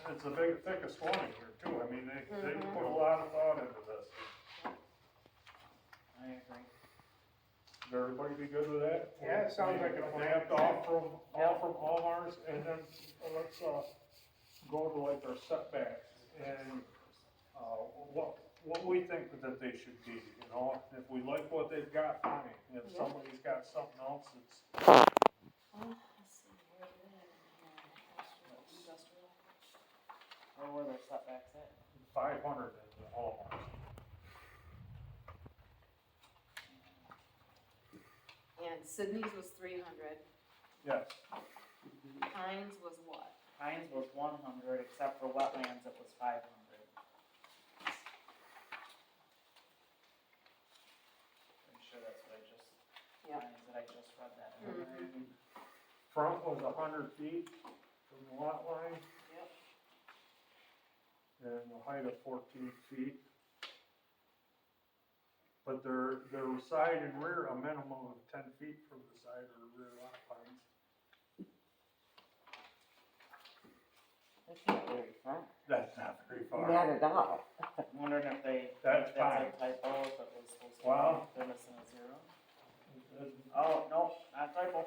It's a big, thickest one in here too, I mean, they put a lot of thought into this. I agree. Would everybody be good with that? Yeah, it sounds like a plan. Adapt all from Almar's, and then let's, go to like our setbacks, and, what we think that they should be, you know? If we like what they've got, fine. If Yeah. somebody's got something else that's, Let's see, where did it in here? Industrial. Where were their setbacks at? 500 is almost. And Sydney's was 300. Yes, Heinz was what? Heinz was 100, except for wetlands, it was 500. Pretty sure that's what I just, Yep. Heinz, that I just read that. Mhm. front was 100 feet from the lot line. Yep. And a height of 14 feet. But their side and rear, a minimum of 10 feet from the side or rear lot lines. That's not very far. That's not very far. Not at all. I'm wondering if they, That's if that's a fine. typo, if it was supposed to Wow. be, they're missing a zero. Oh, no, not typo.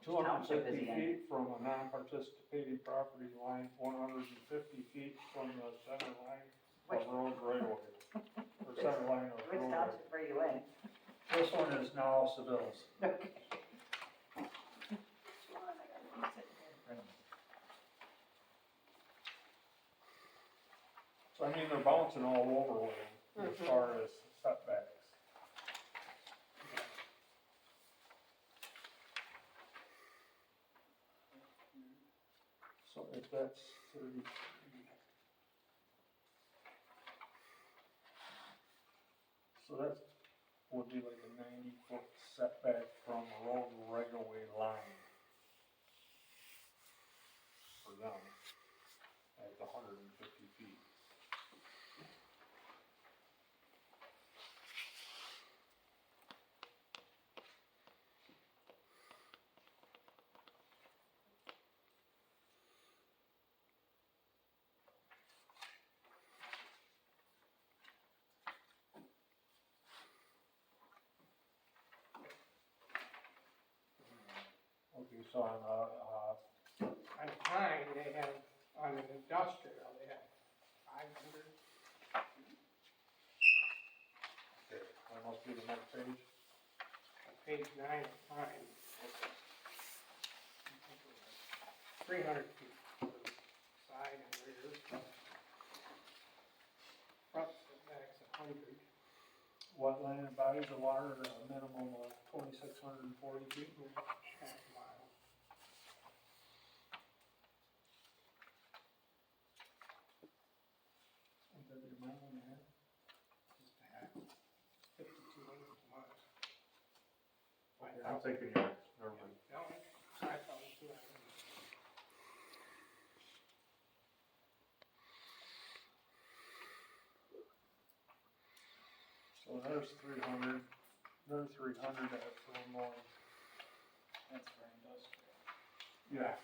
Township is 250 he in? feet from a non-participating property line, 150 feet from the center line of road right away. Or center line of Which road right. township are you in? This one is now Seville's. So I mean, they're bouncing all over with them as far as setbacks. So if that's 30. So that's, would be like a 90-foot setback from the road right-of-way line for them at the 150 feet. Okay, so on, On Pine, they have, on an industrial, they have 500. okay, that must be the next page. On page 9 of Pine. 300 feet for side and rear. Front setback's 100. Wetland bodies of water, a minimum of 2,640 feet. Half mile. Is that your mile and a half? Just a half. 5,200 miles. Okay, I'm thinking yours, never mind. No, I thought it was 200. So there's 300, there's 300 at Fillmore. That's for industrial. Yeah,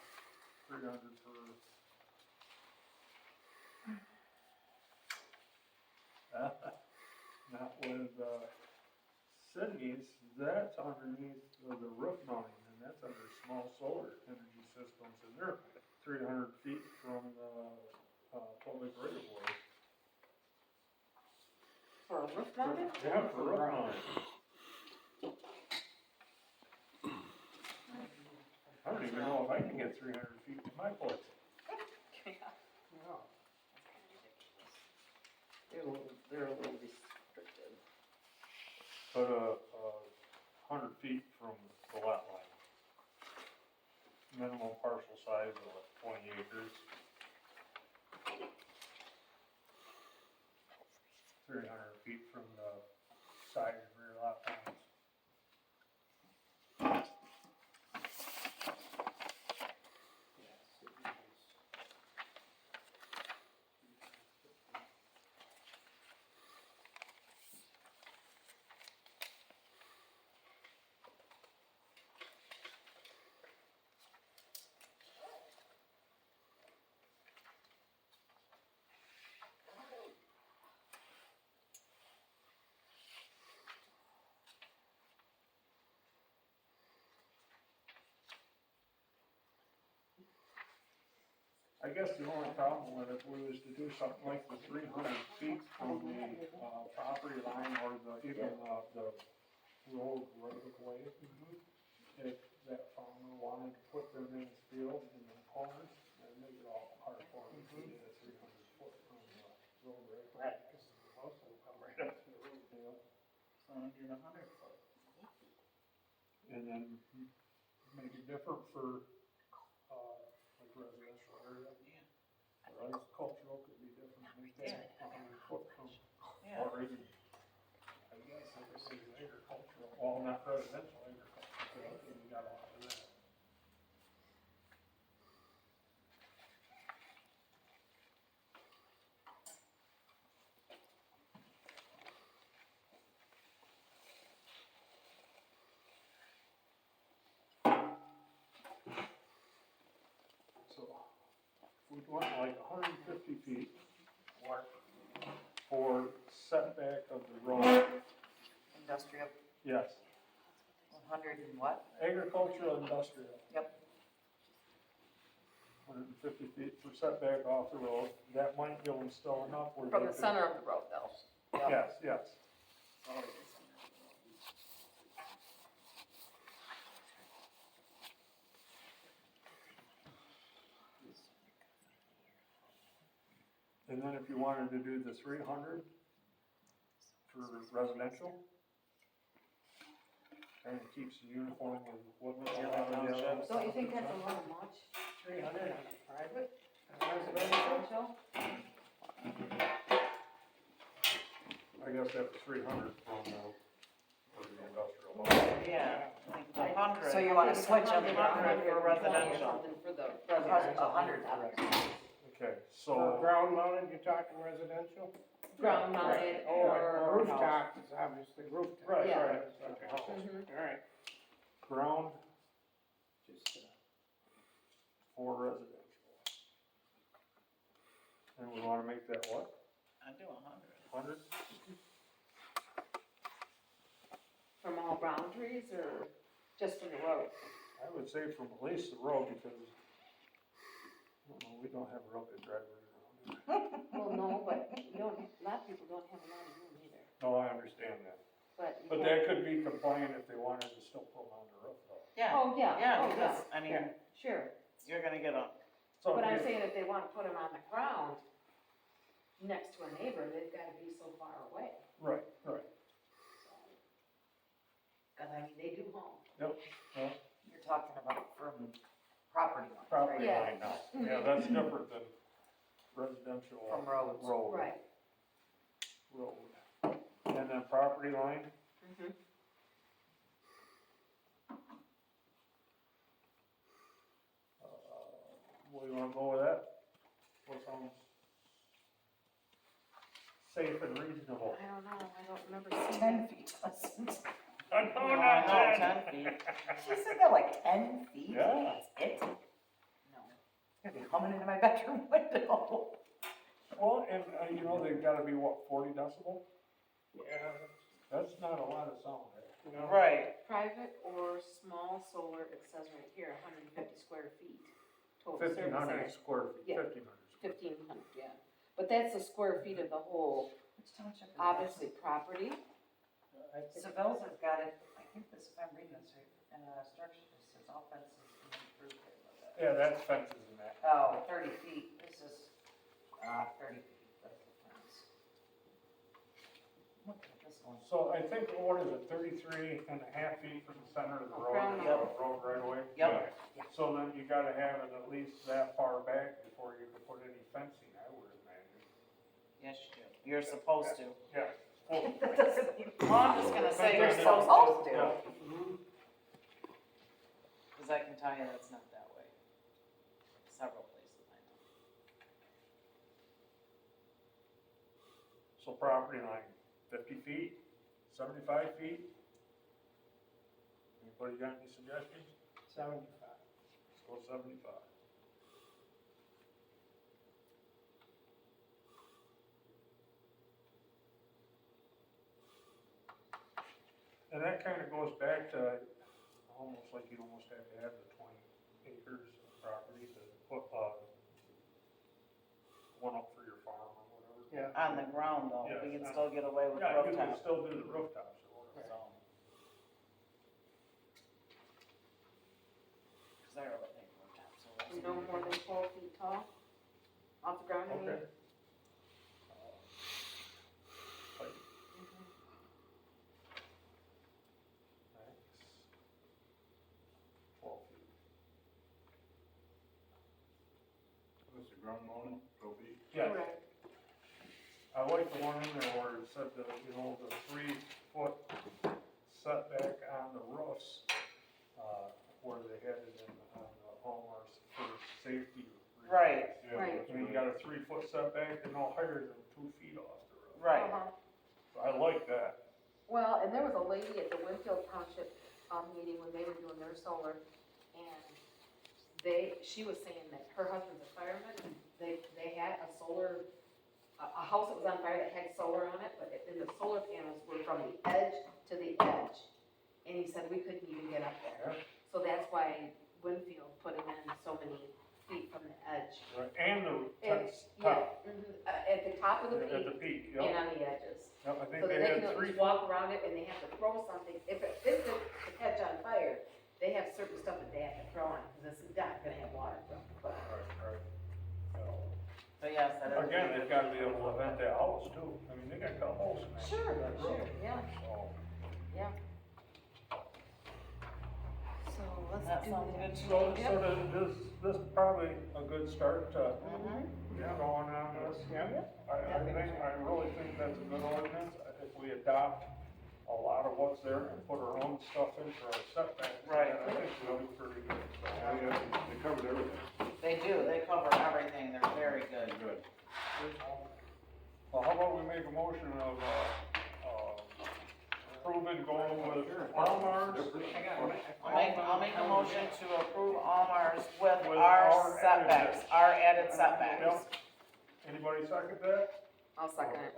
300 for. Not with, Sydney's, that's underneath the roof mounting, and that's under small solar energy systems, and they're 300 feet from the, public right of way. For a roof mounted? Yeah, for roof mounting. I don't even know if I can get 300 feet to my place. No. They're a little restricted. But, 100 feet from the lot line. Minimum parcel size of 20 acres. 300 feet from the side and rear lot lines. I guess the only problem with if we was to do something like the 300 feet from the, property line or even the road right of way, if that farmer wanted to put them in his field in the corners, that'd make it all hard for him to get a 300 foot from the road right. Right, because the house will come right up to the road. So I did 100 foot. And then make it different for, like residential area. Or agricultural could be different, make that 100 foot from, Yeah. or even, I guess if it was agricultural, well, not residential, agricultural, you got a lot of that. So, if we went like 150 feet for setback of the road, Industrial, yes, 100 and what? agricultural, industrial. Yep. 150 feet for setback off the road, that might give them still enough where From they the could- center of the road though. Yes, yes. And then if you wanted to do the 300 for residential, and it keeps the uniform with what was Yeah, allowed in the other. townships. Don't you think that's a little much? 300 on a private, Residential? I guess that was 300 from for the industrial. Yeah, like 100. So you wanna switch them? 100 for residential. Something for the Cost residential. 100 for residential. Okay, for so, ground mounted, you're talking residential? Ground mounted Or or. rooftop is obviously rooftop. right, Yeah. right, Okay. Mhm. All right, ground just, for residential. And we wanna make that what, I do 100. 100? From all boundaries or just from the road? I would say from at least the road, because, I don't know, we don't have real good drivers around. Well, no, but you don't, a lot of people don't have a lot of room either, No, I understand that. but. you But can't- that could be compliant if they wanted to still put them on the roof though. Yeah, Oh, yeah, yeah, oh, yeah, because, I mean, sure. you're gonna get a, So But I'm if you- saying if they wanna put them on the ground next to a neighbor, they've gotta be so far away. right, right. Cause I mean, they do home. You're talking about from property lines, Property right? Yeah. line now. Yeah, that's different than residential. From roads. Road. Right. Road. And then property line, Mhm. what do you wanna go with that? What sounds safe and reasonable? I don't know, I don't remember seeing 10 that. feet doesn't. No, no, not no, that. 10 feet. She said that like 10 feet? Yeah. That's it? No. It's gonna be coming into my bedroom window. Well, and, you know, they've gotta be, what, 40 decibel? yeah, That's not a lot of sound there. you know. right, Private or small solar, it says right here, 150 square feet. Total service 1,500 area. square feet, Yeah. 1,500. 1,500, yeah. But that's the square feet of the whole, Which township is that? obviously, property. Seville's has got it, I think this, if I'm reading this right, structure, this says all fences can be approved. Yeah, that's fences and that. Oh, 30 feet, this is, 30 feet, that's the fence. Look at this one. So I think, what is it, 33 and a half feet from the center of the road, Ground road right away? Yep. Yeah. So then you gotta have it at least that far back before you can put any fencing, I would imagine. yes, you do, you're supposed to. Yeah. Well, That doesn't mean. Well, I'm just gonna say you're They're supposed supposed to, to. cause I can tell you that's not that way. Several places I know. So property line, 50 feet, 75 feet? Anybody got any suggestions? 75. Let's go 75. And that kind of goes back to, almost like you almost have to have the 20 acres of property to put, on the ground though, we Yes, can still get away with Yeah, you can rooftop, still do the rooftops or whatever. so. Cause they're a big rooftop, so. that's- No more than 12 feet tall, off the ground, I mean. Okay. Max 12 feet. What's the ground mounted, 12 feet? Yes, Correct. I like the one in there where it said that, you know, the 3-foot setback on the roofs, where they had it in, on the homeowners for safety reasons. Right, Yeah, Right. that's I mean, you got a 3-foot setback and no higher than 2 feet off the roof. right, Uh-huh. So I like that. Well, and there was a lady at the Winfield Township, meeting when they were doing their solar, and she was saying that her husband's a fireman, and they had a solar, a house that was on fire that had solar on it, but then the solar panels were from the edge to the edge. And he said we couldn't even get up there. So that's why Winfield put him in so many feet from the edge. Right, and the And, top, at the top of the at the peak peak, and yeah. on the edges. Yep, I think So they that they had can at 3 least walk around it and they have to throw something. If it catch on fire, they have certain stuff that they have to throw on, because it's not gonna have water from it. But Right. but yes, that is. Again, they've gotta be able to vent that house too. I mean, they got cut holes in that. Sure, that sure, roof. yeah. So, So let's That do sounds that. good to so me. this is probably a good start to Mhm. going on this. I really think that's a good ordinance. If we adopt a lot of what's there and put our own stuff in for our setbacks. Right. I think we'll be pretty good. Yeah, they covered everything. They do, they cover everything, they're very good. Good. Well, how about we make a motion of, approving going with Walmart's? I'll make a motion to approve Almar's with With our our setbacks, added- our added setbacks. Yep. Anybody second that? I'll second it.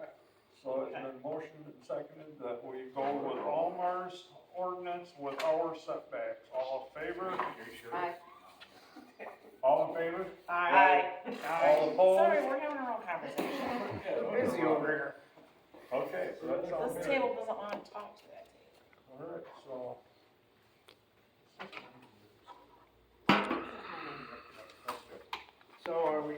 So it's been motioned and seconded that we go with Almar's ordinance with our setbacks. All in favor? Aye. All in favor? Aye. All opposed? Sorry, we're having our own conversation. Busy over here. Okay, so that sounds This good. table doesn't wanna talk to that table. All right, so. So are we,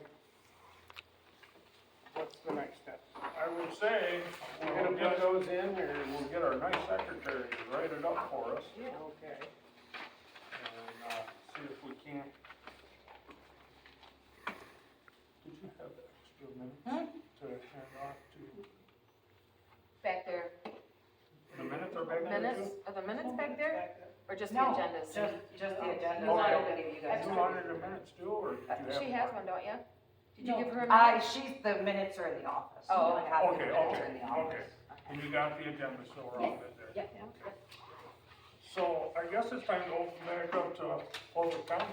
what's the next step? I would say, We're we'll gonna put get, those in, or? we'll get our nice secretary to write it up for us Okay. and, see if we can't. Did you have extra minutes to hand off to, Back there, the minutes are back there minutes, too? are the minutes back there, or just the No, agendas? just the agenda. You want I it? don't give you guys. You wanted the minutes too, or did you have? She has one, don't you? Did you No, give her a minute? the minutes are in the office. Oh, I have the okay, minutes okay, in the office. okay. And you got the agenda, so we're all good there. Yep, yep. So I guess it's time to open back up to public comment.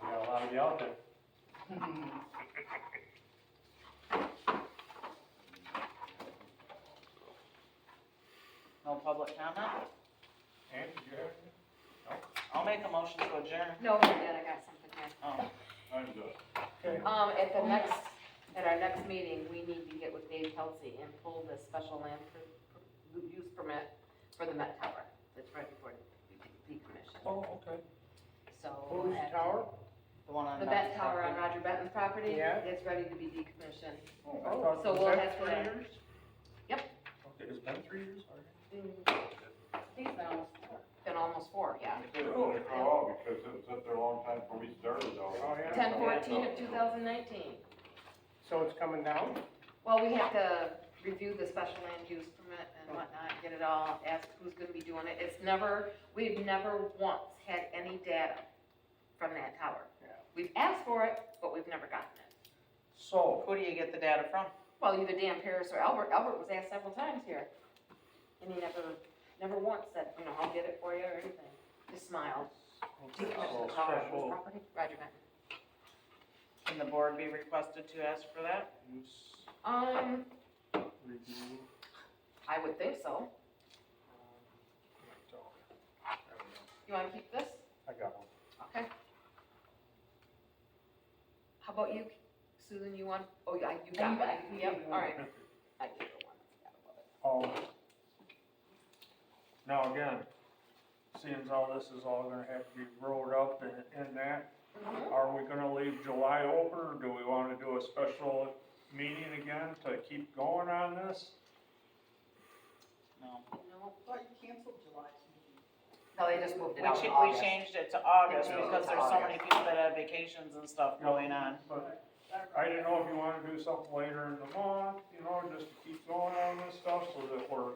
We got a lot of you out there. No public comment? Ann, did you have anything? I'll make a motion to adjourn. No, not yet, I got something here. Oh, I'm good. Okay. At our next meeting, we need to get with Dave Kelsey and pull the special land use permit for the Met Tower. That's right before the decommission. Oh, okay. So. Whose tower? the one on. The Met Tower on Roger Benton's property. Yeah. It's ready to be decommissioned. I thought So it was we'll been have to- 3 years? Yep. Okay, it's been 3 years already? I think it's been almost four, yeah. They were gonna call out because it was up there a long time before we started all Oh, this. yeah. 10/14 of 2019. So it's coming down? Well, we have to review the special land use permit and whatnot, get it all, ask who's gonna be doing it. We've never once had any data from that tower. Yeah. We've asked for it, but we've never gotten it. So, Who do you get the data from? Well, either Dan Paris or Albert. Albert was asked several times here. And he never once said, I'll get it for you or anything. Just smiled. okay, so Decommission the tower, whose special property? Roger Benton. Can the board be requested to ask for that? use review. I would think so. So, You wanna keep this? I got one. Okay. How about you, Susan, you want, oh, yeah, you got that, yep, all right. I did the one, I forgot about it. Now again, seeing as all this is all gonna have to be rolled up in that, are we gonna leave July open, or do we wanna do a special meeting again to keep going on this? No. No, I thought you canceled July's meeting. No, they just moved it We out to we August. changed it to August They changed because it to there's so many August. people that have vacations and stuff going on. But I didn't know if you wanna do something later in the month, you know, just to keep going on this stuff, so that we're,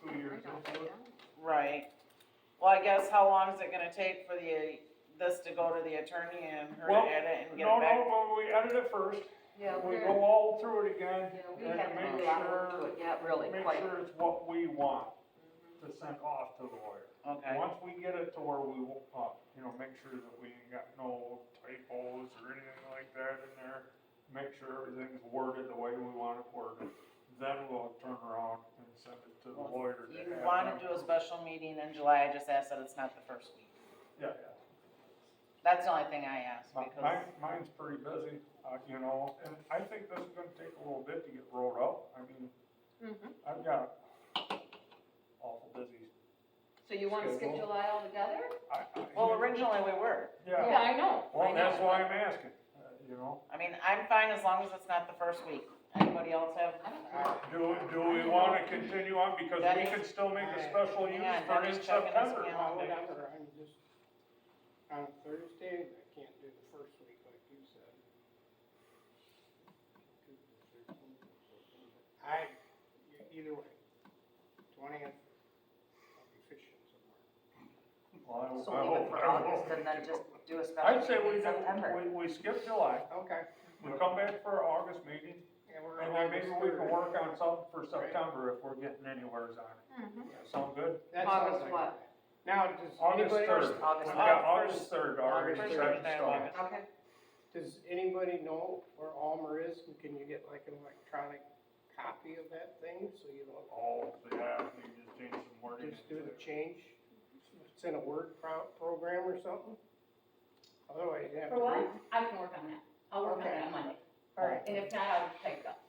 2 years into it. Right. Well, I guess how long is it gonna take for this to go to the attorney and her to Well, edit and get No, it back? no, we edit it first, Yeah, we we're, go all through it again, yeah, we and had to make do a lot of work to sure, it, yeah, really, make quite. sure it's what we want to send off to the lawyer. Okay, Once we get it to where we, you know, make sure that we ain't got no typos or anything like that in there, make sure everything's worded the way we want it worded, then we'll turn around and send it to the lawyer to you have wanna them- do a special meeting in July, I just asked that it's not the first week. Yeah, That's the only thing I asked, yeah. because, Mine's pretty busy, you know, and I think this is gonna take a little bit to get rolled up. I mean, I've got awful busy. So you wanna skip Schedule. July altogether? well, originally we were. Yeah, I know, well, that's why I'm asking, you know. I mean, I'm fine as long as it's not the first week. Anybody else have? Do we wanna continue on, because we Dennis? can still make a special use Yeah, for Dennis in checking his September. calendar. Whatever, I'm just, on Thursday, I can't do the first week like you said. Either way, 20th, I'll be fishing somewhere. Well, So I leave it hope- for I hope- August and then just do a special I'd say meeting we in September. we skip July, Okay. we come back for our August meeting, Yeah, we're and then maybe we can August work on something for September if we're getting anywheres on it. Sound good? 3rd. That August sounds like what? it. Now, does August anybody, third, August we got third. August third already August set in Thursday, stone. August. Okay. does anybody know where Almer is? And can you get like an electronic copy of that thing, so you don't Oh, yeah, you just change some wording. just do the change? It's in a Word program or something? Otherwise, you have to For what? read. I can work on that. I'll work on Okay. it on Monday. All right. And if not, I'll type it up.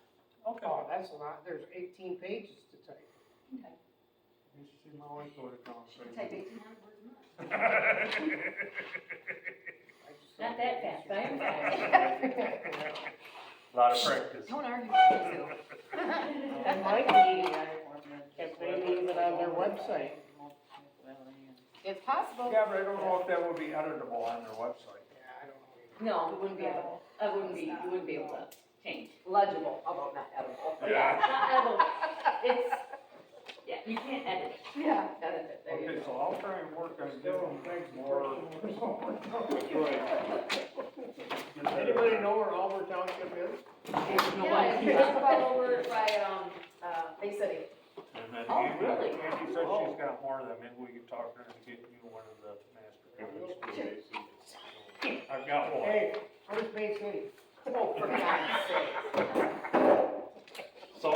Okay. Oh, that's a lot, there's 18 pages to type. Okay. You should see my wife go to town, so. Type 1800 words a month. I just Not don't that think fast, you I am should- fast. Lot of practice. Don't argue with me, Sue. That might be, if they leave it on their website. It's possible. Yeah, but I don't know if that would be editable on their website. Yeah, I don't know. No, it wouldn't be edible. You wouldn't be able to change. Legible, how about not edible? Yeah. It's not edible. It's, yeah, you can't edit it. Yeah. Edit it, there you Okay, go. so I'll try and work on getting more. Anybody know where Almer Township is? Yeah, it's just about over by, Bay City. And then Oh, Andy, really? Andy said she's got more than, maybe we can talk to her to get you one of the master plans. I've got one. Hey, where's Bay City? Oh, for God's sake. So, I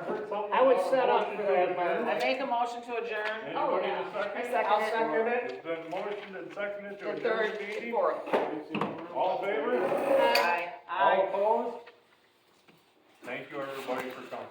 heard something. I was about a set up motion for to that, adjourn. I make a motion to adjourn. Oh, Anybody yeah. second? I'll second it. It's been motioned and seconded to The adjourn third, the meeting. fourth. All in favor? Aye. All opposed? Thank you, everybody, for coming.